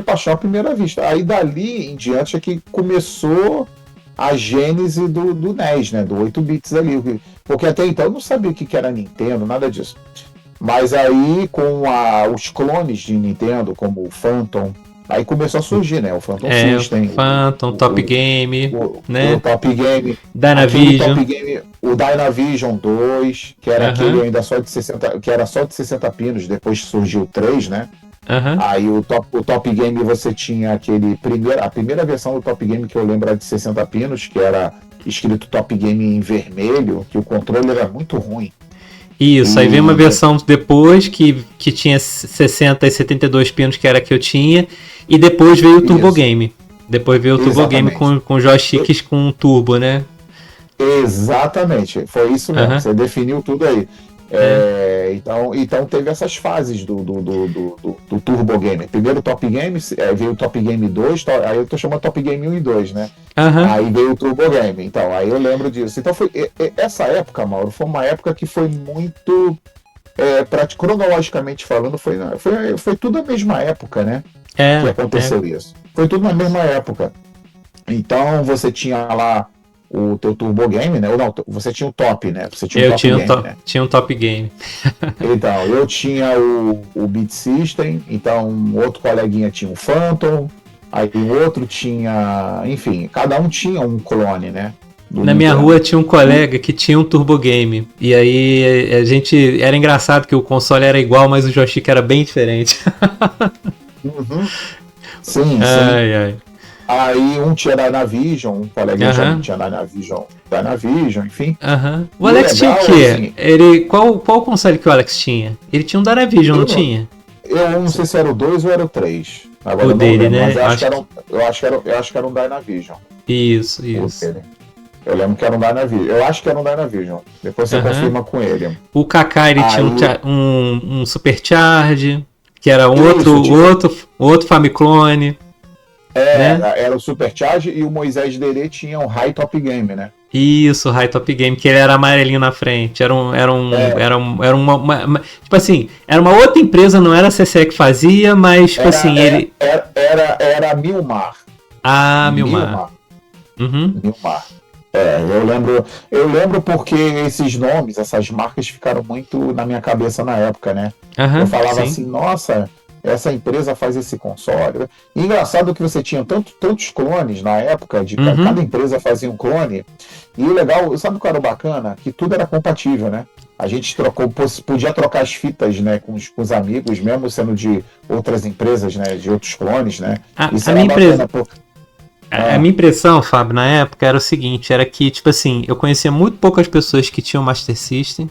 paixão à primeira vista. Aí dali em diante é que começou a gênese do NES, né? Do 8 bits ali. Porque até então eu não sabia o que era Nintendo, nada disso. Mas aí com os clones de Nintendo, como o Phantom, aí começou a surgir, né? O Phantom System. O Top Game, né? O Top Game. Dynavision. O Dynavision 2, que era aquele ainda só de 60, que era só de 60 pinos, depois surgiu o 3, né? Aí o Top Game você tinha a primeira versão do Top Game que eu lembro era de 60 pinos, que era escrito Top Game em vermelho, que o controle era muito ruim. Isso, aí veio uma versão depois que tinha 60 e 72 pinos, que era a que eu tinha, e depois veio o Turbo Game. Depois veio o Turbo Game com joysticks com turbo, né? Exatamente, foi isso mesmo, você definiu tudo aí. Então teve essas fases do Turbo Game. Primeiro o Top Game, aí veio o Top Game 2, aí eu tô chamando Top Game 1 e 2, né? Aí veio o Turbo Game. Então, aí eu lembro disso. Então essa época, Mauro, foi uma época que foi muito, cronologicamente falando, foi tudo a mesma época, né? Que aconteceu isso. Foi tudo na mesma época. Então você tinha lá o teu Turbo Game, né? Ou não, você tinha o Top, né? Você tinha tinha um Top Game. Então, eu tinha o Beat System, então outro coleguinha tinha o Phantom, aí o outro tinha... Enfim, cada um tinha um clone, né? Na minha rua tinha um colega que tinha um Turbo Game. E aí era engraçado que o console era igual, mas o joystick era bem diferente. Sim. Ai. Aí um tinha Dynavision, um colega já tinha Dynavision, enfim. O Alex tinha o quê? Assim, qual console que o Alex tinha? Ele tinha um Dynavision, não tinha? Eu não sei se era o 2 ou era o 3. Agora o dele, lembro, né? Mas eu acho que era um Dynavision. Isso. Eu lembro que era um Dynavision. Eu acho que era um Dynavision. Depois você confirma com ele. O Kaká, ele tinha um Supercharge, que era outro Famiclone. Era o Supercharge, e o Moisés Dele tinha um High Top Game, né? Isso, o High Top Game, que ele era amarelinho na frente. Era uma tipo assim, era uma outra empresa, não era a CCE que fazia, mas tipo ele... Era a Milmar. Milmar. Milmar. Eu lembro porque esses nomes, essas marcas ficaram muito na minha cabeça na época, né? Eu falava assim, nossa... Essa empresa faz esse console. E engraçado que você tinha tantos clones na época, cada empresa fazia um clone. E o legal, sabe o que era bacana? Que tudo era compatível, né? A gente podia trocar as fitas, né, com os amigos, mesmo sendo de outras empresas, né, de outros clones, né? Isso era bacana. A minha impressão, Fábio, na época era o seguinte, era que, tipo assim, eu conhecia muito poucas pessoas que tinham Master System.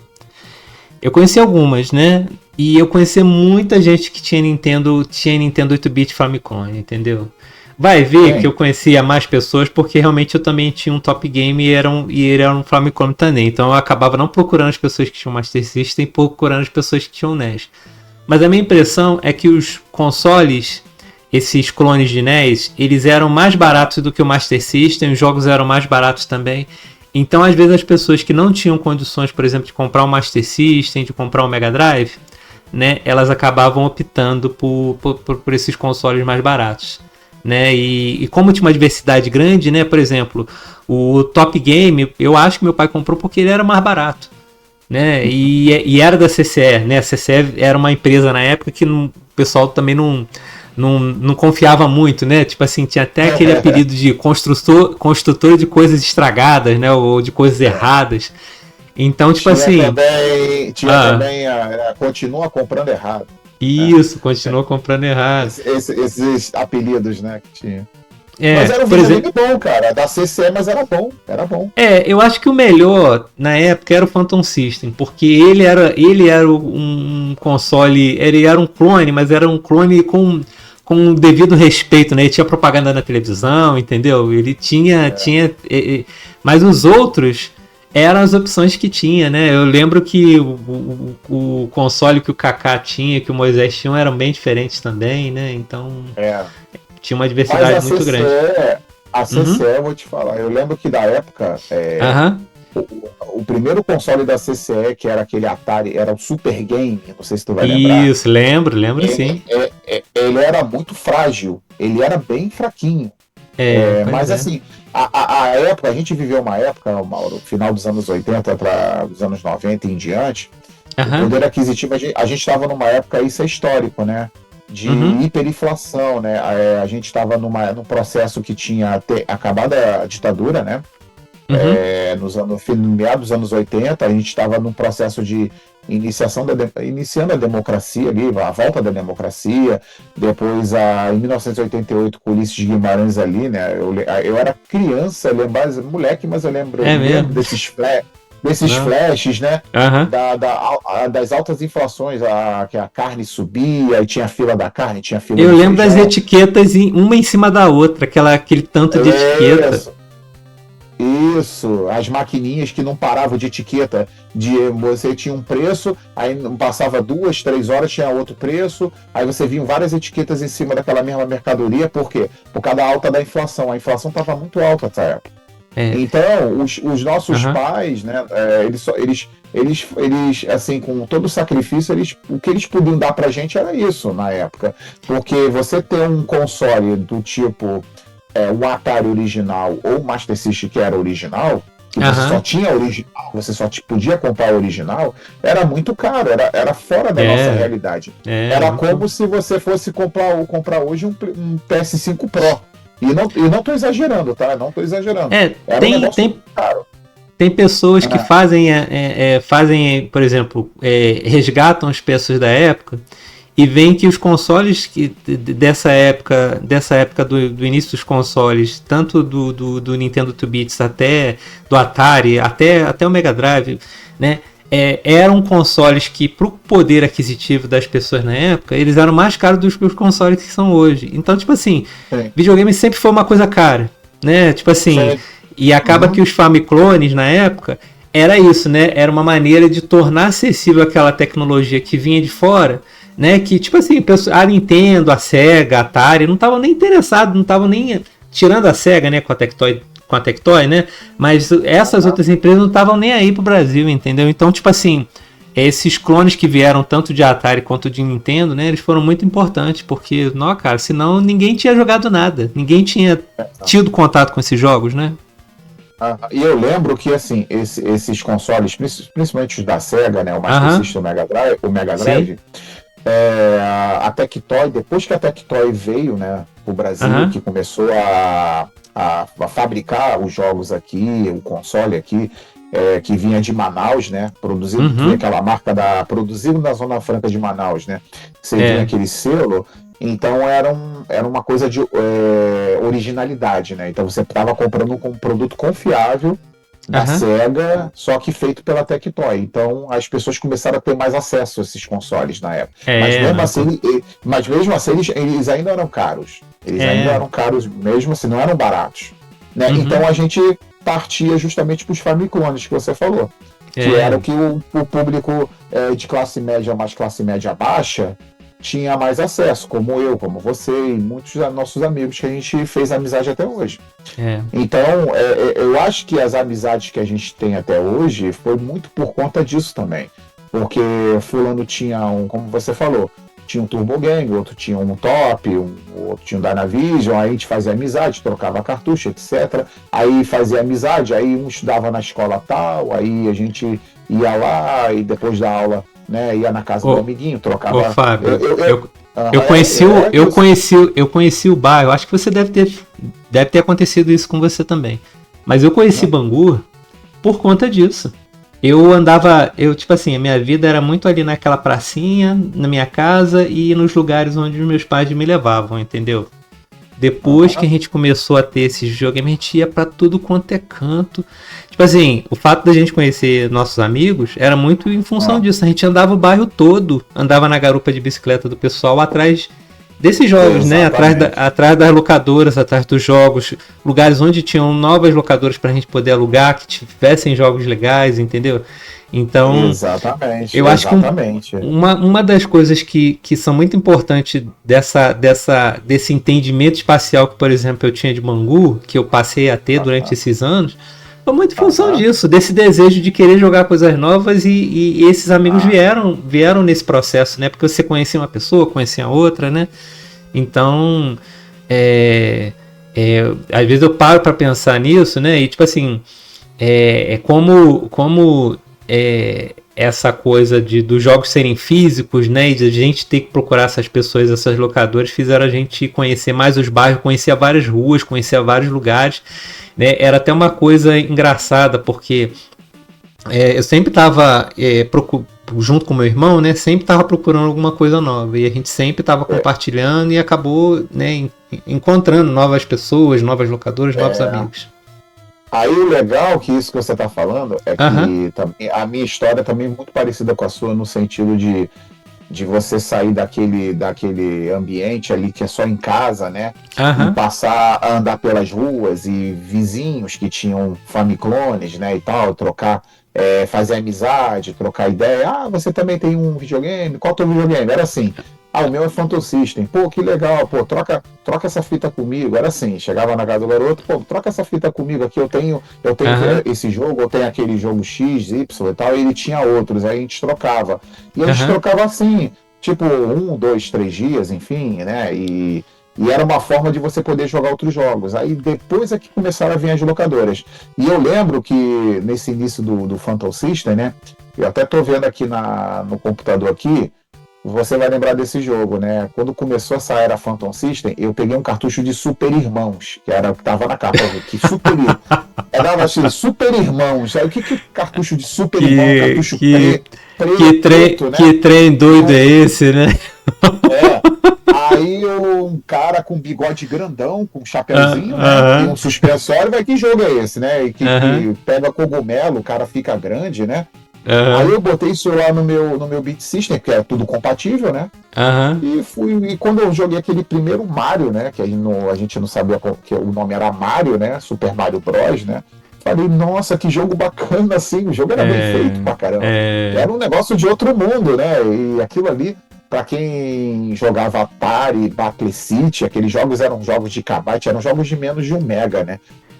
Eu conheci algumas, né? E eu conheci muita gente que tinha Nintendo 8-bit Famicom, entendeu? Vai ver que eu conhecia mais pessoas porque realmente eu também tinha um Top Game e ele era um Famicom também. Então eu acabava não procurando as pessoas que tinham Master System, procurando as pessoas que tinham NES. Mas a minha impressão é que os consoles, esses clones de NES, eles eram mais baratos do que o Master System, os jogos eram mais baratos também. Então, às vezes, as pessoas que não tinham condições, por exemplo, de comprar um Master System, de comprar um Mega Drive, né, elas acabavam optando por esses consoles mais baratos. Né? E como tinha uma diversidade grande, né, por exemplo, o Top Game, eu acho que meu pai comprou porque ele era mais barato. Né? E era da CCE. Né? A CCE era uma empresa na época que o pessoal também não confiava muito, né? Tipo assim, tinha até aquele apelido de construtor de coisas estragadas, né? Ou de coisas erradas. Então, tipo Tinha assim. também continua comprando errado. Isso, continua comprando errado. Esses apelidos, né, que tinha. É, Mas era um por exemplo, videogame bom, cara. Da CCE, mas era bom. Era bom. eu acho que o melhor na época era o Phantom System, porque ele era um console, ele era um clone, mas era um clone com um devido respeito, né? Ele tinha propaganda na televisão, entendeu? Ele tinha, mas os outros eram as opções que tinha, né? Eu lembro que o console que o Kaká tinha, que o Moisés tinha, eram bem diferentes também, né? Então tinha uma diversidade muito grande. A CCE, eu vou te falar, eu lembro que da época, o primeiro console da CCE, que era aquele Atari, era o Super Game, não sei se tu vai lembrar. Isso, lembro sim. Ele era muito frágil, ele era bem fraquinho. Mas assim, a época, a gente viveu uma época, Mauro, final dos anos 80 para os anos 90 e em diante, o poder aquisitivo, a gente estava numa época, isso é histórico, né? De hiperinflação, né? A gente estava num processo que tinha acabado a ditadura, né? No meados dos anos 80, a gente estava num processo de iniciando a democracia ali, a volta da democracia, depois em 1988 com Ulisses de Guimarães ali, né? Eu era criança, moleque, mas eu lembro desses flashes, né? Das altas inflações, que a carne subia, e tinha a fila da carne, tinha a fila Eu do lembro das feijão. etiquetas uma em cima da outra, aquele tanto de etiqueta. Isso, as maquininhas que não paravam de etiqueta, você tinha um preço, aí passava 2, 3 horas, tinha outro preço, aí você via várias etiquetas em cima daquela mesma mercadoria, por quê? Por causa da alta da inflação, a inflação estava muito alta nessa época. Então, os nossos pais, né, eles, assim, com todo o sacrifício, o que eles podiam dar pra gente era isso na época, porque você ter um console do tipo o Atari original ou o Master System que era original, que você só tinha original, você só podia comprar o original, era muito caro, era fora da nossa realidade. Era como se você fosse comprar hoje um PS5 Pro. E não tô exagerando, tá? Não tô exagerando. Tem caro. Tem pessoas que fazem, por exemplo, resgatam os preços da época e veem que os consoles dessa época do início dos consoles, tanto do Nintendo 2-bits até do Atari, até o Mega Drive, né, eram consoles que, pro poder aquisitivo das pessoas na época, eles eram mais caros do que os consoles que são hoje. Então, tipo assim, videogame sempre foi uma coisa cara, né? Tipo assim, e acaba que os Famiclones na época era isso, né? Era uma maneira de tornar acessível aquela tecnologia que vinha de fora, né? Que, tipo assim, a Nintendo, a Sega, a Atari não estavam nem interessados, não estavam nem tirando a Sega, né, com a Tectoy, né? Mas essas outras empresas não estavam nem aí pro Brasil, entendeu? Então, tipo assim, esses clones que vieram tanto de Atari quanto de Nintendo, né? Eles foram muito importantes, porque, não, cara, senão ninguém tinha jogado nada, ninguém tinha tido contato com esses jogos, né? E eu lembro que, assim, esses consoles, principalmente os da Sega, né? O Master System, o Mega Drive, a Tectoy, depois que a Tectoy veio, né, pro Brasil, que começou a fabricar os jogos aqui, o console aqui, que vinha de Manaus, né? Produzido, tinha aquela marca produzido na Zona Franca de Manaus, né? Você tinha aquele selo, então era uma coisa de originalidade, né? Então você estava comprando um produto confiável da Sega, só que feito pela Tectoy. Então as pessoas começaram a ter mais acesso a esses consoles na época. Mas mesmo assim eles ainda eram caros. Eles ainda eram caros, mesmo assim, não eram baratos. Né? Então a gente partia justamente para os Famiclones que você falou. Que era o que o público de classe média mais classe média baixa tinha mais acesso, como eu, como você e muitos dos nossos amigos que a gente fez amizade até hoje. Então, eu acho que as amizades que a gente tem até hoje foi muito por conta disso também. Porque fulano tinha como você falou, tinha um Turbo Gang, outro tinha um Top, outro tinha um Dynavision, aí a gente fazia amizade, trocava cartucho, etc. Aí fazia amizade, aí um estudava na escola tal, aí a gente ia lá e depois da aula, né, ia na casa do amiguinho, trocava. Ô, Fábio, eu conheci o bairro, acho que você deve ter acontecido isso com você também. Mas eu conheci Bangu por conta disso. tipo assim, a minha vida era muito ali naquela pracinha, na minha casa e nos lugares onde os meus pais me levavam, entendeu? Depois que a gente começou a ter esses videogames, a gente ia pra tudo quanto é canto. Tipo assim, o fato da gente conhecer nossos amigos era muito em função disso. A gente andava o bairro todo, andava na garupa de bicicleta do pessoal atrás desses jogos, né? Atrás das locadoras, atrás dos jogos, lugares onde tinham novas locadoras pra gente poder alugar, que tivessem jogos legais, entendeu? Então, Exatamente. eu acho que uma das coisas que são muito importantes desse entendimento espacial que, por exemplo, eu tinha de Bangu, que eu passei a ter durante esses anos, foi muito em função disso, desse desejo de querer jogar coisas novas e esses amigos vieram nesse processo, né? Porque você conhecia uma pessoa, conhecia a outra, né? Então, às vezes eu paro para pensar nisso, né? E tipo assim, como essa coisa dos jogos serem físicos, né, e de a gente ter que procurar essas pessoas, essas locadoras, fizeram a gente conhecer mais os bairros, conhecer várias ruas, conhecer vários lugares, né? Era até uma coisa engraçada, porque eu sempre estava junto com meu irmão, né, sempre estava procurando alguma coisa nova, e a gente sempre estava compartilhando e acabou, né, encontrando novas pessoas, novas locadoras, novos amigos. Aí o legal que isso que você está falando é que também, a minha história também é muito parecida com a sua, no sentido de você sair daquele ambiente ali que é só em casa, né? E passar a andar pelas ruas e vizinhos que tinham famiclones, né, e tal, trocar, fazer amizade, trocar ideia. Ah, você também tem um videogame? Qual é o teu videogame? Era assim. Ah, o meu é Phantom System. Pô, que legal. Pô, troca essa fita comigo. Era assim, chegava na casa do garoto, pô, troca essa fita comigo aqui, eu tenho esse jogo, eu tenho aquele jogo X, Y e tal, e ele tinha outros, aí a gente trocava. E a gente trocava assim, tipo, 1, 2, 3 dias, enfim, né? E era uma forma de você poder jogar outros jogos. Aí depois é que começaram a vir as locadoras. E eu lembro que nesse início do Phantom System, né? Eu até tô vendo aqui no computador aqui, você vai lembrar desse jogo, né? Quando começou essa era Phantom System, eu peguei um cartucho de Super Irmãos, que era o que tava na capa. Que era assim, Super Irmãos. Aí o que cartucho de Super Irmão? Cartucho preto, né? Que trem doido é esse, né? Aí um cara com bigode grandão, com um chapeuzinho, né? E um suspensório, vai, que jogo é esse, né? E que pega cogumelo, o cara fica grande, né? Aí eu botei isso lá no meu Beat System, que é tudo compatível, né? E quando eu joguei aquele primeiro Mario, né? Que a gente não sabia que o nome era Mario, né? Super Mario Bros, né? Falei, nossa, que jogo bacana, assim. O jogo era bem feito pra caramba. Era um negócio de outro mundo, né? E aquilo ali, pra quem jogava Atari, Battle City, aqueles jogos eram jogos de kbyte, eram jogos de menos de 1 mega, né?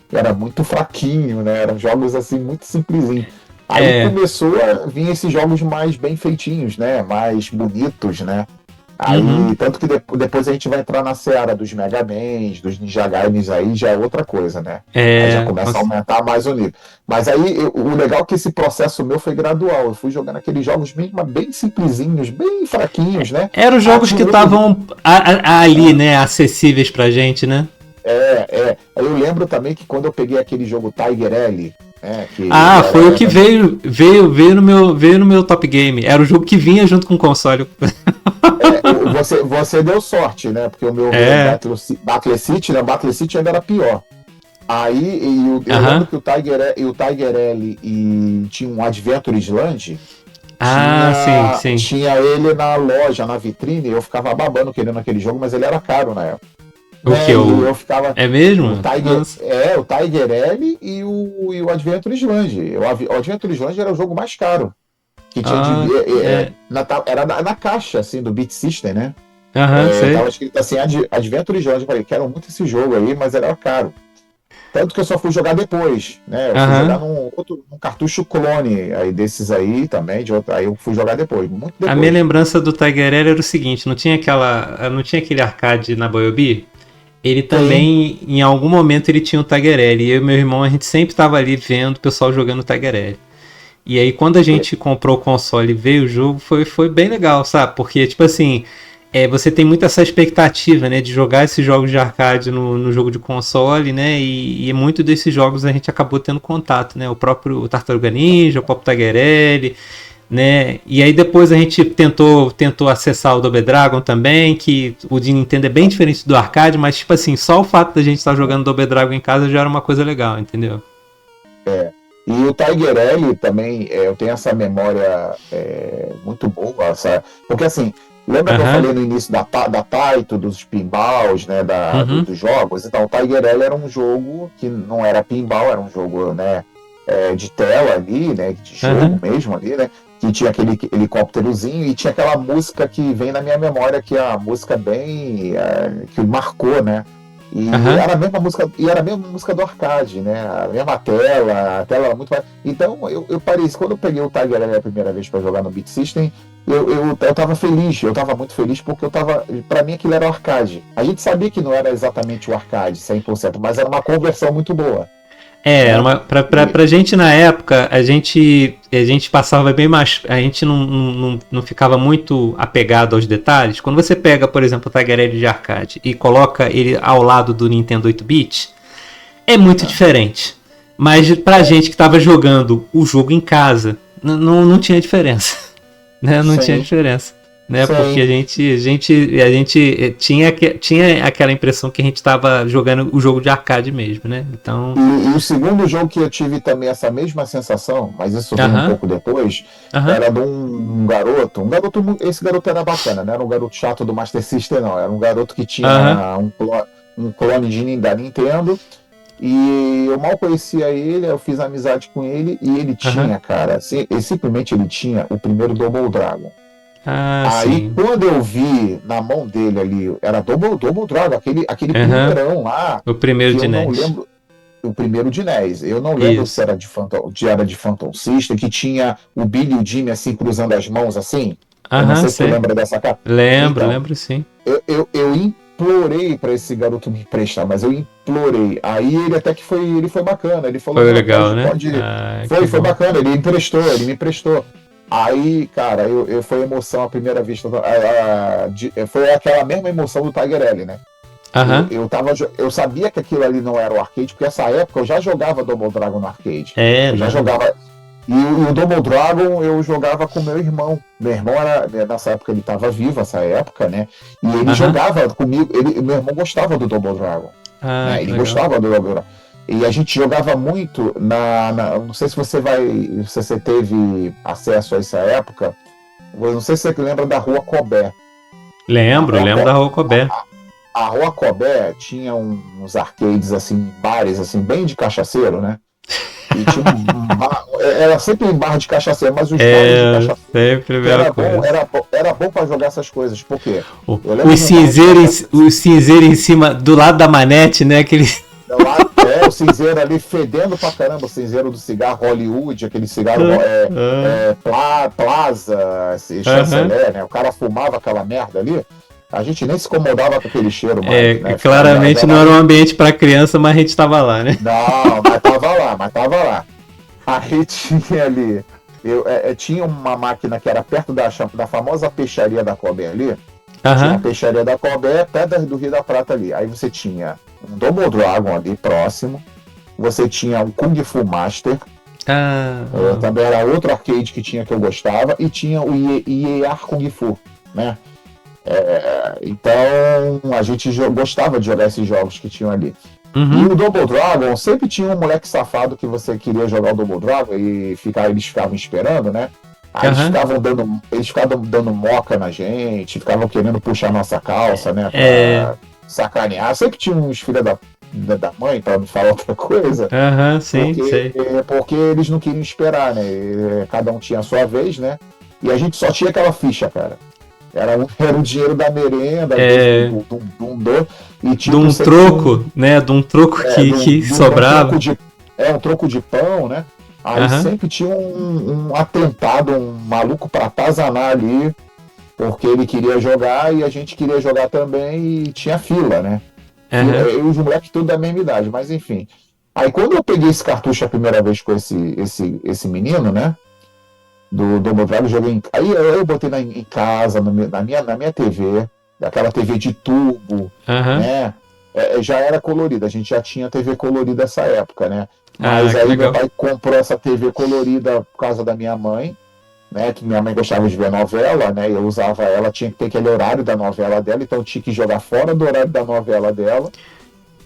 Era muito fraquinho, né? Eram jogos, assim, muito simplesinhos. Aí começou a vir esses jogos mais bem feitinhos, né? Mais bonitos, né? Aí, tanto que depois a gente vai entrar na seara dos Mega Mans, dos Ninja Gaidens, aí já é outra coisa, né? Aí já começa a aumentar mais o nível. Mas aí, o legal é que esse processo meu foi gradual. Eu fui jogando aqueles jogos bem simplesinhos, bem fraquinhos, né? Eram os jogos que estavam ali, né? Acessíveis pra gente, né? Eu lembro também que quando eu peguei aquele jogo Tiger L, foi o que veio no meu Top Game. Era o jogo que vinha junto com o console. Você deu sorte, né? Porque o meu Battle City, né? Battle City ainda era pior. Aí eu lembro que o Tiger L e tinha um Adventure Island. Sim. Tinha ele na loja, na vitrine, eu ficava babando querendo aquele jogo, mas ele era caro na época. Eu ficava, é mesmo? O Tiger L e o Adventure Island. O Adventure Island era o jogo mais caro. Que tinha era na caixa, assim, do Beat System, né? Tava escrito assim, Adventure Island. Eu falei, quero muito esse jogo aí, mas era caro. Tanto que eu só fui jogar depois, né? Eu fui jogar num cartucho clone aí desses aí também, aí eu fui jogar depois, muito depois. A minha lembrança do Tiger L era o seguinte, não tinha aquele arcade na Boyobi? Ele também, em algum momento, ele tinha o Tiger L. E eu e meu irmão, a gente sempre estava ali vendo o pessoal jogando Tiger L. E aí, quando a gente comprou o console e veio o jogo, foi bem legal, sabe? Porque, tipo assim, você tem muito essa expectativa, né, de jogar esses jogos de arcade no jogo de console, né, e muito desses jogos a gente acabou tendo contato, né, o próprio Tartaruga Ninja, o Pop Tiger L, né, e aí depois a gente tentou acessar o Double Dragon também, que o de Nintendo é bem diferente do arcade, mas tipo assim, só o fato da gente estar jogando Double Dragon em casa já era uma coisa legal, entendeu? E o Tiger L também, eu tenho essa memória muito boa, porque assim, lembra que eu falei no início da Taito, dos pinballs, né, dos jogos? Então, o Tiger L era um jogo que não era pinball, era um jogo, né, de tela ali, né, de jogo mesmo ali, né, que tinha aquele helicópterozinho e tinha aquela música que vem na minha memória, que é a música bem que marcou, né? E era a mesma música, e era a mesma música do arcade, né? A mesma tela, a tela era muito mais. Então eu parei, quando eu peguei o Tiger L a primeira vez para jogar no Beat System, eu tava feliz, eu tava muito feliz porque pra mim aquilo era o arcade. A gente sabia que não era exatamente o arcade 100%, mas era uma conversão muito boa. Pra gente na época, a gente passava bem mais. A gente não ficava muito apegado aos detalhes. Quando você pega, por exemplo, o Tiger L de arcade e coloca ele ao lado do Nintendo 8-bit, é muito diferente. Mas pra gente que tava jogando o jogo em casa, não tinha diferença. Né? Não tinha diferença. Né? Porque a gente tinha aquela impressão que a gente estava jogando o jogo de arcade mesmo, né? Então... E o segundo jogo que eu tive também essa mesma sensação, mas isso veio um pouco depois, era de um garoto. Esse garoto era bacana, não era um garoto chato do Master System, não. Era um garoto que tinha um clone da Nintendo. E eu mal conhecia ele, eu fiz amizade com ele e ele tinha, cara, simplesmente ele tinha o primeiro Double Dragon. Aí quando eu vi na mão dele ali, era Double Dragon, aquele primeirão lá. O primeiro de NES. Não lembro, o primeiro de NES. Eu não lembro se era de Phantom System, que tinha o Billy e o Jimmy assim, cruzando as mãos assim. Eu não sei se você lembra dessa capa. Lembro sim. Eu implorei pra esse garoto me emprestar, mas eu implorei. Aí ele até que ele foi bacana. Ele falou, foi legal, né? Foi bacana, ele me emprestou. Aí, cara, foi emoção à primeira vista. Foi aquela mesma emoção do Tiger L, né? Eu sabia que aquilo ali não era o arcade, porque nessa época eu já jogava Double Dragon no arcade. Eu já jogava. E o Double Dragon eu jogava com meu irmão. Meu irmão nessa época ele estava vivo, essa época, né? E ele jogava comigo. Meu irmão gostava do Double Dragon. Né? Ele gostava do Double Dragon. E a gente jogava muito não sei se você teve acesso a essa época. Não sei se você lembra da Rua Cobé. Lembro da Rua Cobé. A Rua Cobé tinha uns arcades, assim, bares, assim, bem de cachaceiro, né? E tinha era sempre um bar de cachaceiro, mas os bares de cachaceiro sempre era bom pra jogar essas coisas. Por quê? O cinzeiro em cima, do lado da manete, né? Aquele... o cinzeiro ali fedendo pra caramba, o cinzeiro do cigarro Hollywood, aquele cigarro Plaza, chanceler, né? O cara fumava aquela merda ali, a gente nem se incomodava com aquele cheiro mais, né? Claramente não era um ambiente pra criança, mas a gente tava lá, né? Não, mas tava lá. Aí tinha ali, tinha uma máquina que era perto da famosa peixaria da Cobé ali. Tinha a peixaria da Cobé, Pedras do Rio da Prata ali. Aí você tinha um Double Dragon ali próximo. Você tinha um Kung Fu Master. Também era outro arcade que eu gostava. E tinha o IEA Kung Fu, né? Então a gente gostava de jogar esses jogos que tinham ali. E o Double Dragon, sempre tinha um moleque safado que você queria jogar o Double Dragon e eles ficavam esperando, né? Aí eles ficavam dando moca na gente, ficavam querendo puxar nossa calça, né? Pra sacanear. Sempre tinha uns filhos da mãe, pra não falar outra coisa. Porque eles não queriam esperar, né? Cada um tinha a sua vez, né? E a gente só tinha aquela ficha, cara. Era o dinheiro da merenda, de um troco, né? De um troco que sobrava. Um troco de pão, né? Aí sempre tinha um atentado, um maluco para atazanar ali, porque ele queria jogar e a gente queria jogar também e tinha fila, né? Eu e os moleques tudo da mesma idade, mas enfim. Aí quando eu peguei esse cartucho a primeira vez com esse menino, né? Do Double Dragon, joguei aí eu botei em casa, na minha TV, aquela TV de tubo, né? Já era colorida, a gente já tinha TV colorida nessa época, né? Mas aí meu pai comprou essa TV colorida por causa da minha mãe, né? Que minha mãe gostava de ver novela, né? Eu usava ela, tinha que ter aquele horário da novela dela, então eu tinha que jogar fora do horário da novela dela.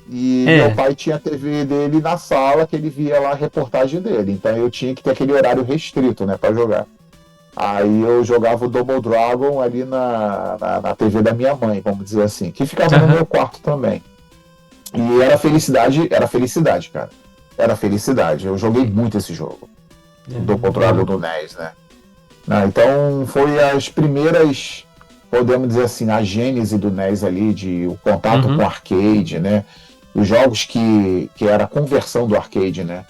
E meu pai tinha a TV dele na sala, que ele via lá a reportagem dele. Então eu tinha que ter aquele horário restrito, né, pra jogar. Aí eu jogava o Double Dragon ali na TV da minha mãe, vamos dizer assim, que ficava no meu quarto também. E era felicidade, cara. Era felicidade. Eu joguei muito esse jogo. O Double Dragon do NES, né? Então foi as primeiras, podemos dizer assim, a gênese do NES ali, o contato com o arcade, né? Os jogos que era a conversão do arcade, né?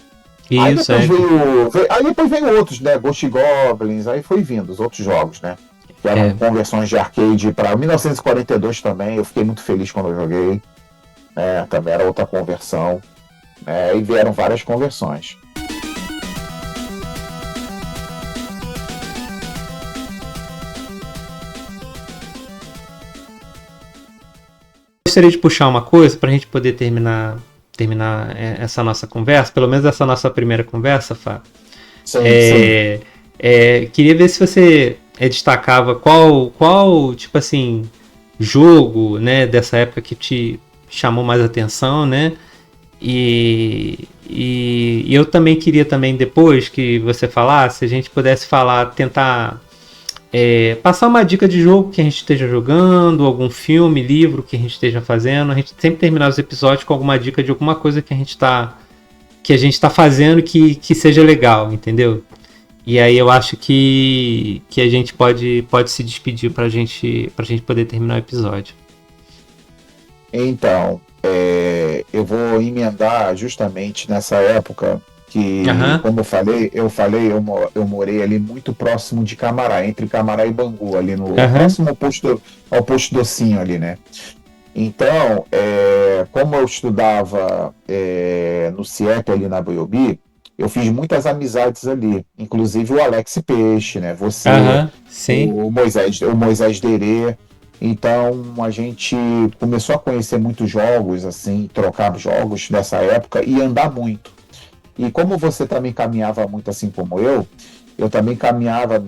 Isso, aí depois veio outros, né? Ghost Goblins, aí foi vindo os outros jogos, né? Que eram conversões de arcade para 1942 também. Eu fiquei muito feliz quando eu joguei. Também era outra conversão. E vieram várias conversões. Gostaria de puxar uma coisa para a gente poder terminar essa nossa conversa, pelo menos essa nossa primeira conversa, Fábio. Sim. Queria ver se você destacava qual tipo assim, jogo, né, dessa época que te chamou mais atenção, né? E eu também queria depois que você falasse, a gente pudesse tentar passar uma dica de jogo que a gente esteja jogando, algum filme, livro que a gente esteja fazendo. A gente sempre terminar os episódios com alguma dica de alguma coisa que a gente está fazendo que seja legal, entendeu? E aí eu acho que a gente pode se despedir pra gente poder terminar o episódio. Então, eu vou emendar justamente nessa época que, como eu morei ali muito próximo de Camará, entre Camará e Bangu, ali no próximo ao posto Docinho ali, né? Então, como eu estudava no CIEP ali na Boiobi, eu fiz muitas amizades ali, inclusive o Alex Peixe, né? Você, sim. o Moisés Derê. Então a gente começou a conhecer muitos jogos, assim, trocar jogos dessa época e andar muito. E como você também caminhava muito assim como eu também caminhava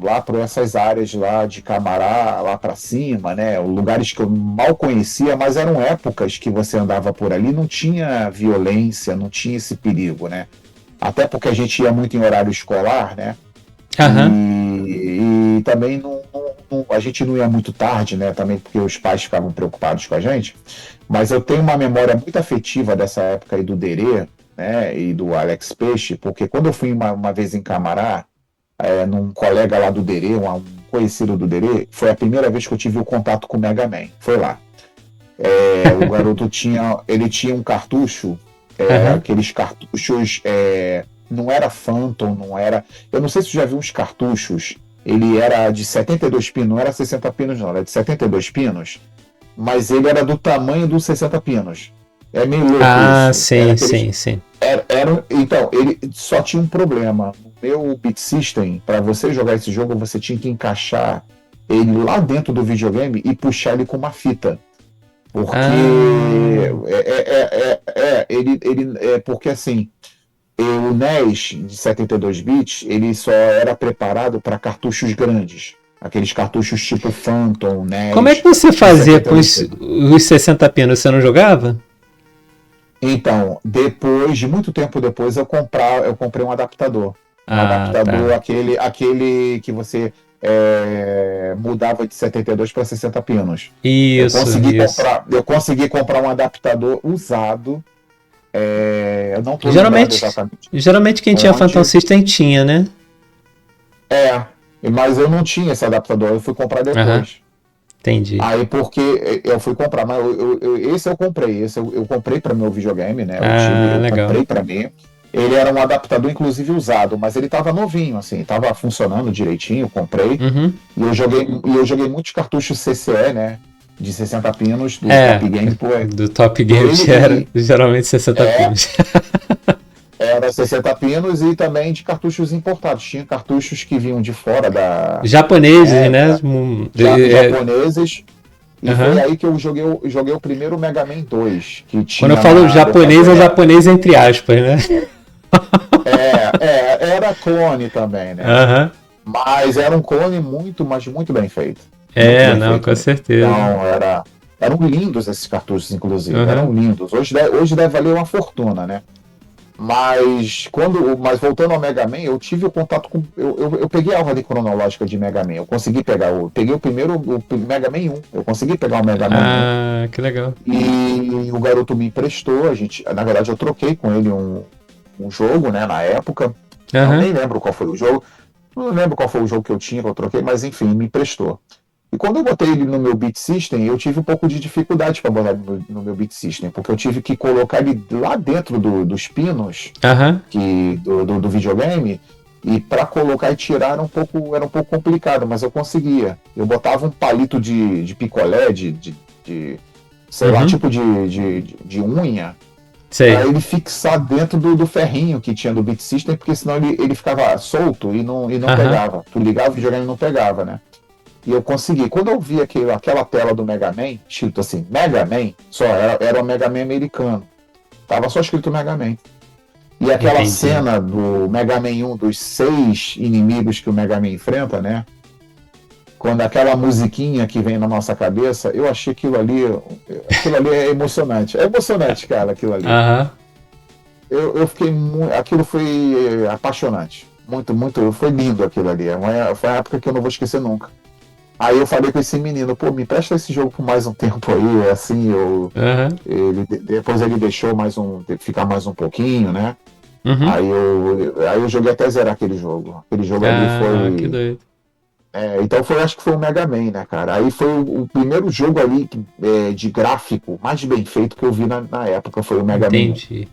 lá por essas áreas lá de Camará, lá para cima, né? Lugares que eu mal conhecia, mas eram épocas que você andava por ali, não tinha violência, não tinha esse perigo, né? Até porque a gente ia muito em horário escolar, né? E também a gente não ia muito tarde, né? Também porque os pais ficavam preocupados com a gente. Mas eu tenho uma memória muito afetiva dessa época aí do Derê, né? E do Alex Peixe, porque quando eu fui uma vez em Camará, num colega lá do Derê, um conhecido do Derê, foi a primeira vez que eu tive o contato com o Mega Man. Foi lá. O garoto tinha um cartucho, aqueles cartuchos, não era Phantom, não era... Eu não sei se você já viu uns cartuchos, ele era de 72 pinos, não era 60 pinos não, era de 72 pinos, mas ele era do tamanho dos 60 pinos. É meio louco isso. Sim. Então, ele só tinha um problema. No meu Beat System, para você jogar esse jogo, você tinha que encaixar ele lá dentro do videogame e puxar ele com uma fita. Porque porque assim, o NES de 72 bits, ele só era preparado para cartuchos grandes. Aqueles cartuchos tipo Phantom, NES. Como é que você fazia com os 60 pinos? Você não jogava? Então, muito tempo depois, eu comprei um adaptador. Aquele que você mudava de 72 para 60 pinos. Eu consegui comprar um adaptador usado. Eu não tô lembrado exatamente. Geralmente quem tinha Phantom System tinha, né? Mas eu não tinha esse adaptador, eu fui comprar depois. Entendi. Aí porque eu fui comprar, mas esse eu comprei, eu comprei para meu videogame, né? Eu comprei para mim. Ele era um adaptador, inclusive, usado, mas ele tava novinho, assim, tava funcionando direitinho, eu comprei. E eu joguei muitos cartuchos CCE, né? De 60 pinos, do Top Game. Do Top Game era geralmente 60 pinos. Era 60 pinos e também de cartuchos importados. Tinha cartuchos que vinham de fora da... Japoneses, né? Japoneses. E foi aí que eu joguei o primeiro Mega Man 2, que tinha. Quando eu falo japonês, é japonês entre aspas, né? Era clone também, né? Aham. Mas era um clone muito, mas muito bem feito. Com certeza. Então, eram lindos esses cartuchos, inclusive. Uhum. Eram lindos. Hoje deve valer uma fortuna, né? Mas voltando ao Mega Man, eu tive o contato com. Eu peguei a ordem cronológica de Mega Man. Eu consegui pegar peguei o Mega Man 1. Eu consegui pegar o Mega Man 1. Ah, que legal. E o garoto me emprestou. Na verdade, eu troquei com ele um jogo, né? Na época. Eu nem lembro qual foi o jogo. Não lembro qual foi o jogo que eu tinha, que eu troquei, mas enfim, me emprestou. E quando eu botei ele no meu Beat System, eu tive um pouco de dificuldade para botar no meu Beat System, porque eu tive que colocar ele lá dentro dos pinos do videogame, e para colocar e tirar era um pouco complicado, mas eu conseguia. Eu botava um palito de picolé, sei lá, tipo de unha, para ele fixar dentro do ferrinho que tinha do Beat System, porque senão ele ficava solto e não pegava. Tu ligava o videogame e não pegava, né? E eu consegui. Quando eu vi aquela tela do Mega Man, escrito assim, Mega Man, só era o Mega Man americano. Tava só escrito Mega Man. E aquela cena do Mega Man 1, dos 6 inimigos que o Mega Man enfrenta, né? Quando aquela musiquinha que vem na nossa cabeça, eu achei aquilo ali é emocionante. É emocionante, cara, aquilo ali. Eu fiquei aquilo foi apaixonante. Muito, muito, foi lindo aquilo ali. Foi uma época que eu não vou esquecer nunca. Aí eu falei com esse menino, pô, me presta esse jogo por mais um tempo aí, assim, depois ele deixou ficar mais um pouquinho, né? Aí eu joguei até zerar aquele jogo. Aquele jogo ali foi... Que doido. Então acho que foi o Mega Man, né, cara? Aí foi o primeiro jogo ali de gráfico mais bem feito que eu vi na época, foi o Mega Man. Entendi.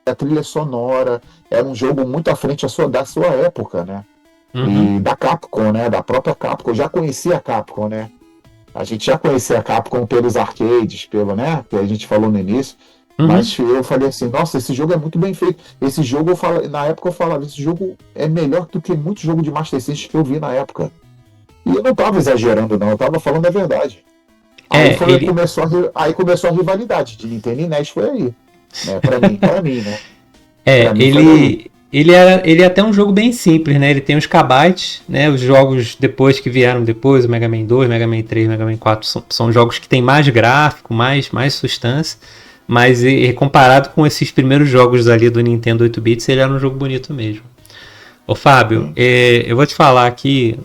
A trilha sonora era um jogo muito à frente da sua época, né? E da Capcom, né? Da própria Capcom. Eu já conhecia a Capcom, né? A gente já conhecia a Capcom pelos arcades, né? Que a gente falou no início. Mas eu falei assim, nossa, esse jogo é muito bem feito. Esse jogo, na época eu falava, esse jogo é melhor do que muito jogo de Master System que eu vi na época. E eu não tava exagerando, não. Eu tava falando a verdade. Aí começou a rivalidade de Nintendo e NES, foi aí. Né? Pra mim, né? Ele é até um jogo bem simples, né? Ele tem os kbytes, né? Os jogos depois que vieram depois, o Mega Man 2, Mega Man 3, Mega Man 4, são jogos que tem mais gráfico, mais substância. Mas comparado com esses primeiros jogos ali do Nintendo 8-bits, ele era um jogo bonito mesmo. Ô Fábio, eu vou te falar aqui...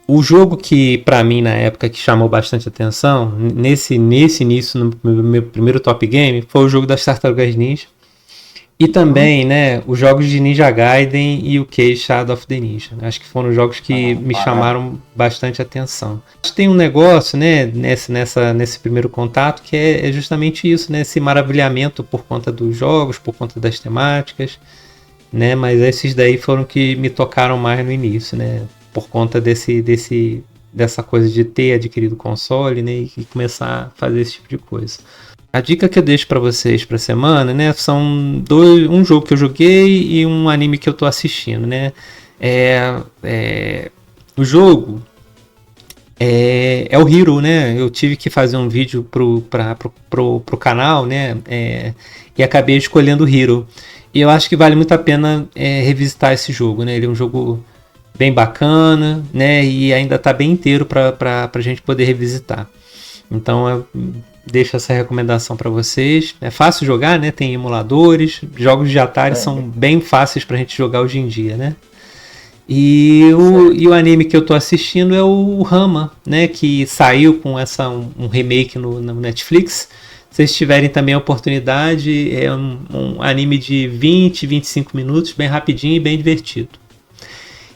o jogo que, pra mim, na época, que chamou bastante atenção, nesse início, no meu primeiro Top Game, foi o jogo das Tartarugas Ninja. E também, né, os jogos de Ninja Gaiden e o Cage Shadow of the Ninja. Acho que foram jogos que me chamaram bastante atenção. Tem um negócio, né, nesse primeiro contato, que é justamente isso, né, esse maravilhamento por conta dos jogos, por conta das temáticas, né, mas esses daí foram que me tocaram mais no início, né, por conta dessa coisa de ter adquirido console, né, e começar a fazer esse tipo de coisa. A dica que eu deixo pra vocês pra semana, né, são um jogo que eu joguei e um anime que eu tô assistindo, né. O jogo é o Hero, né. Eu tive que fazer um vídeo pro canal, né, e acabei escolhendo o Hero. E eu acho que vale muito a pena revisitar esse jogo, né. Ele é um jogo bem bacana, né, e ainda tá bem inteiro pra gente poder revisitar. Então eu deixo essa recomendação para vocês. É fácil jogar, né? Tem emuladores, jogos de Atari são bem fáceis pra gente jogar hoje em dia, né? E o anime que eu tô assistindo é o Ranma, né? Que saiu com um remake no Netflix. Se vocês tiverem também a oportunidade, é um anime de 20-25 minutos, bem rapidinho e bem divertido.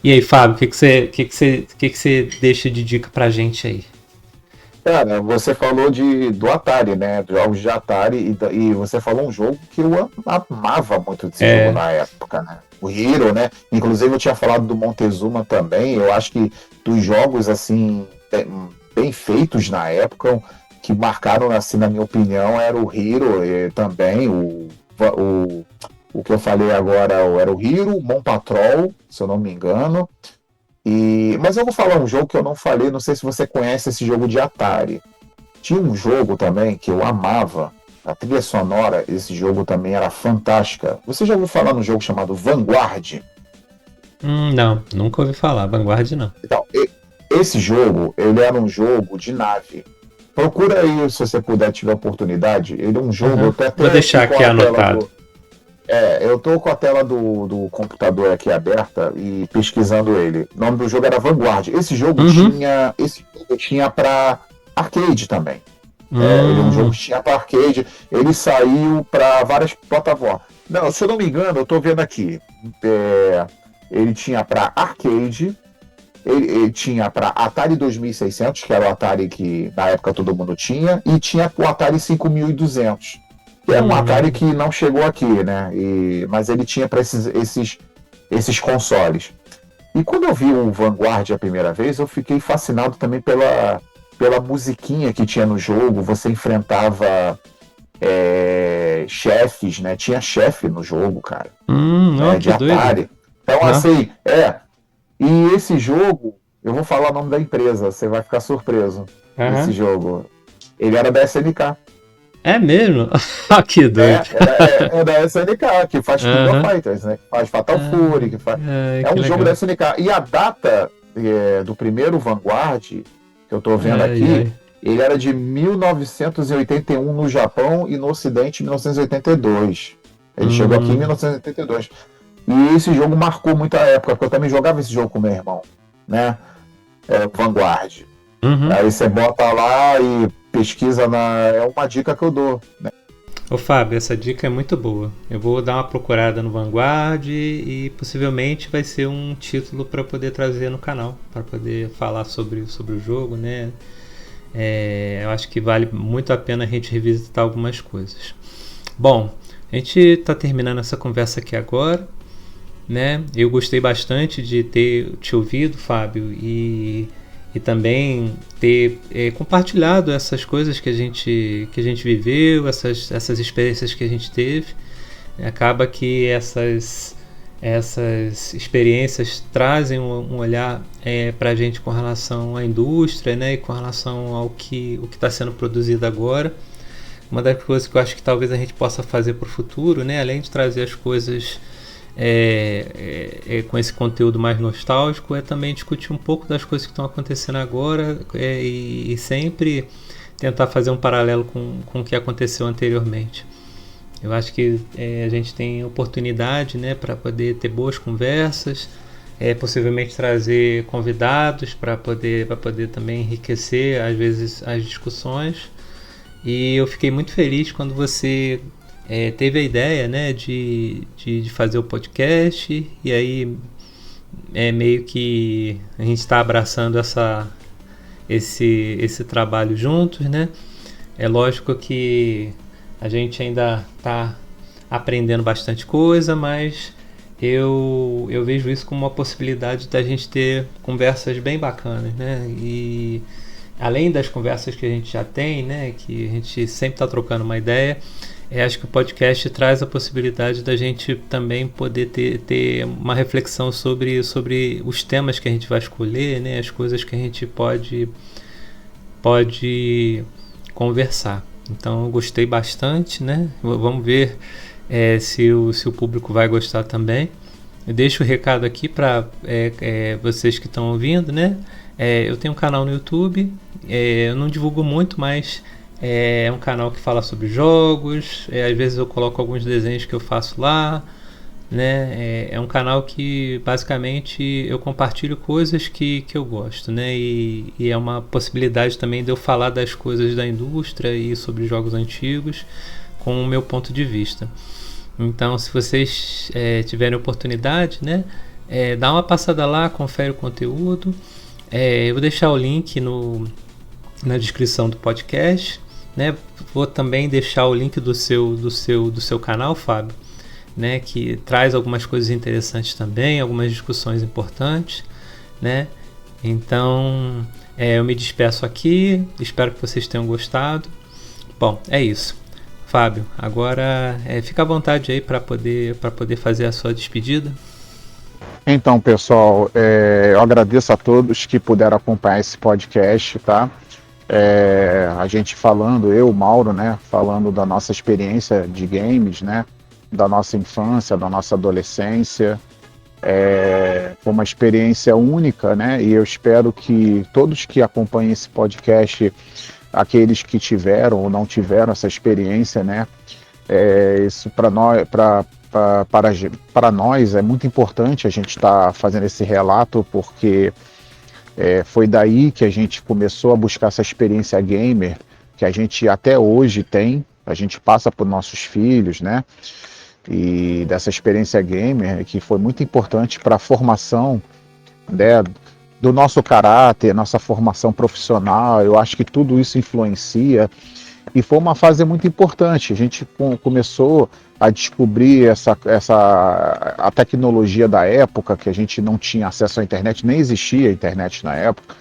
E aí, Fábio, o que você deixa de dica pra gente aí? Cara, você falou do Atari, né? Dos jogos de Atari, e você falou um jogo que eu amava muito desse jogo na época, né? O Hero, né? Inclusive eu tinha falado do Montezuma também. Eu acho que dos jogos, assim, bem feitos na época, que marcaram, assim, na minha opinião, era o Hero e também o que eu falei agora era o Hero, Mon Patrol, se eu não me engano. Mas eu vou falar um jogo que eu não falei, não sei se você conhece esse jogo de Atari. Tinha um jogo também que eu amava, a trilha sonora desse jogo também era fantástica. Você já ouviu falar num jogo chamado Vanguard? Não, nunca ouvi falar. Vanguard não. Então, esse jogo, ele era um jogo de nave. Procura aí, se você puder, tiver oportunidade. Ele é um jogo... Eu tô até Vou deixar aqui anotado. Eu tô com a tela do computador aqui aberta e pesquisando ele. O nome do jogo era Vanguard. Esse jogo tinha para arcade também. Ele é um jogo que tinha para arcade. Ele saiu para várias plataformas. Não, se eu não me engano, eu tô vendo aqui. Ele tinha para arcade. Ele tinha para Atari 2600, que era o Atari que na época todo mundo tinha, e tinha o Atari 5200. Que é um Atari que não chegou aqui, né? Mas ele tinha para esses consoles. E quando eu vi o Vanguard a primeira vez, eu fiquei fascinado também pela musiquinha que tinha no jogo. Você enfrentava chefes, né? Tinha chefe no jogo, cara. De Atari. Doido. Então, assim, E esse jogo, eu vou falar o nome da empresa, você vai ficar surpreso. Esse jogo. Ele era da SNK. É mesmo? Que doido. É da SNK, que faz King of Fighters, né? Que faz Fatal Fury, que faz... É um jogo da SNK. E a data do primeiro Vanguard, que eu tô vendo aqui, ele era de 1981 no Japão e no Ocidente 1982. Ele chegou aqui em 1982. E esse jogo marcou muito a época, porque eu também jogava esse jogo com meu irmão, né? Vanguard. Aí você bota lá e pesquisa é uma dica que eu dou, né? Ô Fábio, essa dica é muito boa. Eu vou dar uma procurada no Vanguard e possivelmente vai ser um título para poder trazer no canal, para poder falar sobre o jogo, né? Eu acho que vale muito a pena a gente revisitar algumas coisas. Bom, a gente está terminando essa conversa aqui agora, né? Eu gostei bastante de ter te ouvido, Fábio, e também ter compartilhado essas coisas que a gente viveu, essas experiências que a gente teve. Acaba que essas experiências trazem um olhar para a gente com relação à indústria, né, e com relação ao que está sendo produzido agora. Uma das coisas que eu acho que talvez a gente possa fazer para o futuro, né, além de trazer as coisas com esse conteúdo mais nostálgico, é também discutir um pouco das coisas que estão acontecendo agora e sempre tentar fazer um paralelo com o que aconteceu anteriormente. Eu acho que a gente tem oportunidade, né, para poder ter boas conversas, possivelmente trazer convidados para poder também enriquecer às vezes as discussões. E eu fiquei muito feliz quando você teve a ideia, né, de fazer o podcast, e aí meio que a gente está abraçando esse trabalho juntos, né? É lógico que a gente ainda está aprendendo bastante coisa, mas eu vejo isso como uma possibilidade da gente ter conversas bem bacanas, né? E além das conversas que a gente já tem, né, que a gente sempre está trocando uma ideia, acho que o podcast traz a possibilidade da gente também poder ter uma reflexão sobre os temas que a gente vai escolher, né, as coisas que a gente pode conversar. Então eu gostei bastante, né? Vamos ver se o público vai gostar também. Eu deixo o recado aqui para vocês que estão ouvindo, né? Eu tenho um canal no YouTube, eu não divulgo muito, mas é um canal que fala sobre jogos, às vezes eu coloco alguns desenhos que eu faço lá, né? É um canal que basicamente eu compartilho coisas que eu gosto, né? E é uma possibilidade também de eu falar das coisas da indústria e sobre jogos antigos com o meu ponto de vista. Então, se vocês tiverem oportunidade, né, dá uma passada lá, confere o conteúdo. Eu vou deixar o link na descrição do podcast, né? Vou também deixar o link do seu canal, Fábio, né? Que traz algumas coisas interessantes também, algumas discussões importantes, né? Então, eu me despeço aqui. Espero que vocês tenham gostado. Bom, é isso. Fábio, agora fica à vontade aí para poder fazer a sua despedida. Então, pessoal, eu agradeço a todos que puderam acompanhar esse podcast, tá? A gente falando, eu, Mauro, né? Falando da nossa experiência de games, né? Da nossa infância, da nossa adolescência. Foi uma experiência única, né? E eu espero que todos que acompanhem esse podcast, aqueles que tiveram ou não tiveram essa experiência, né? Isso para nós é muito importante a gente estar fazendo esse relato, porque foi daí que a gente começou a buscar essa experiência gamer, que a gente até hoje tem, a gente passa para os nossos filhos, né? E dessa experiência gamer, que foi muito importante para a formação, né, do nosso caráter, nossa formação profissional. Eu acho que tudo isso influencia. E foi uma fase muito importante. A gente começou a descobrir a tecnologia da época, que a gente não tinha acesso à internet, nem existia internet na época,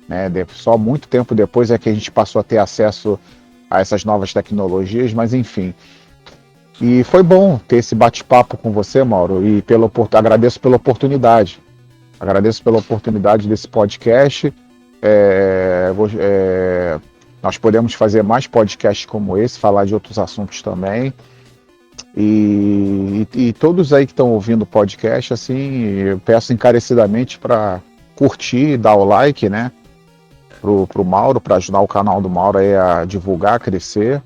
né? Só muito tempo depois é que a gente passou a ter acesso a essas novas tecnologias, mas enfim. E foi bom ter esse bate-papo com você, Mauro, e agradeço pela oportunidade. Agradeço pela oportunidade desse podcast. Nós podemos fazer mais podcasts como esse, falar de outros assuntos também. E todos aí que estão ouvindo o podcast, assim, eu peço encarecidamente para curtir, dar o like, né? Pro Mauro, para ajudar o canal do Mauro aí a divulgar, a crescer.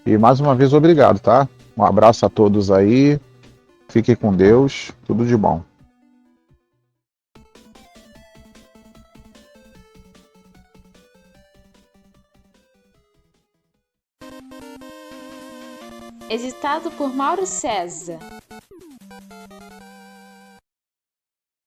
E mais uma vez, obrigado, tá? Um abraço a todos aí. Fiquem com Deus. Tudo de bom. Editado por Mauro César.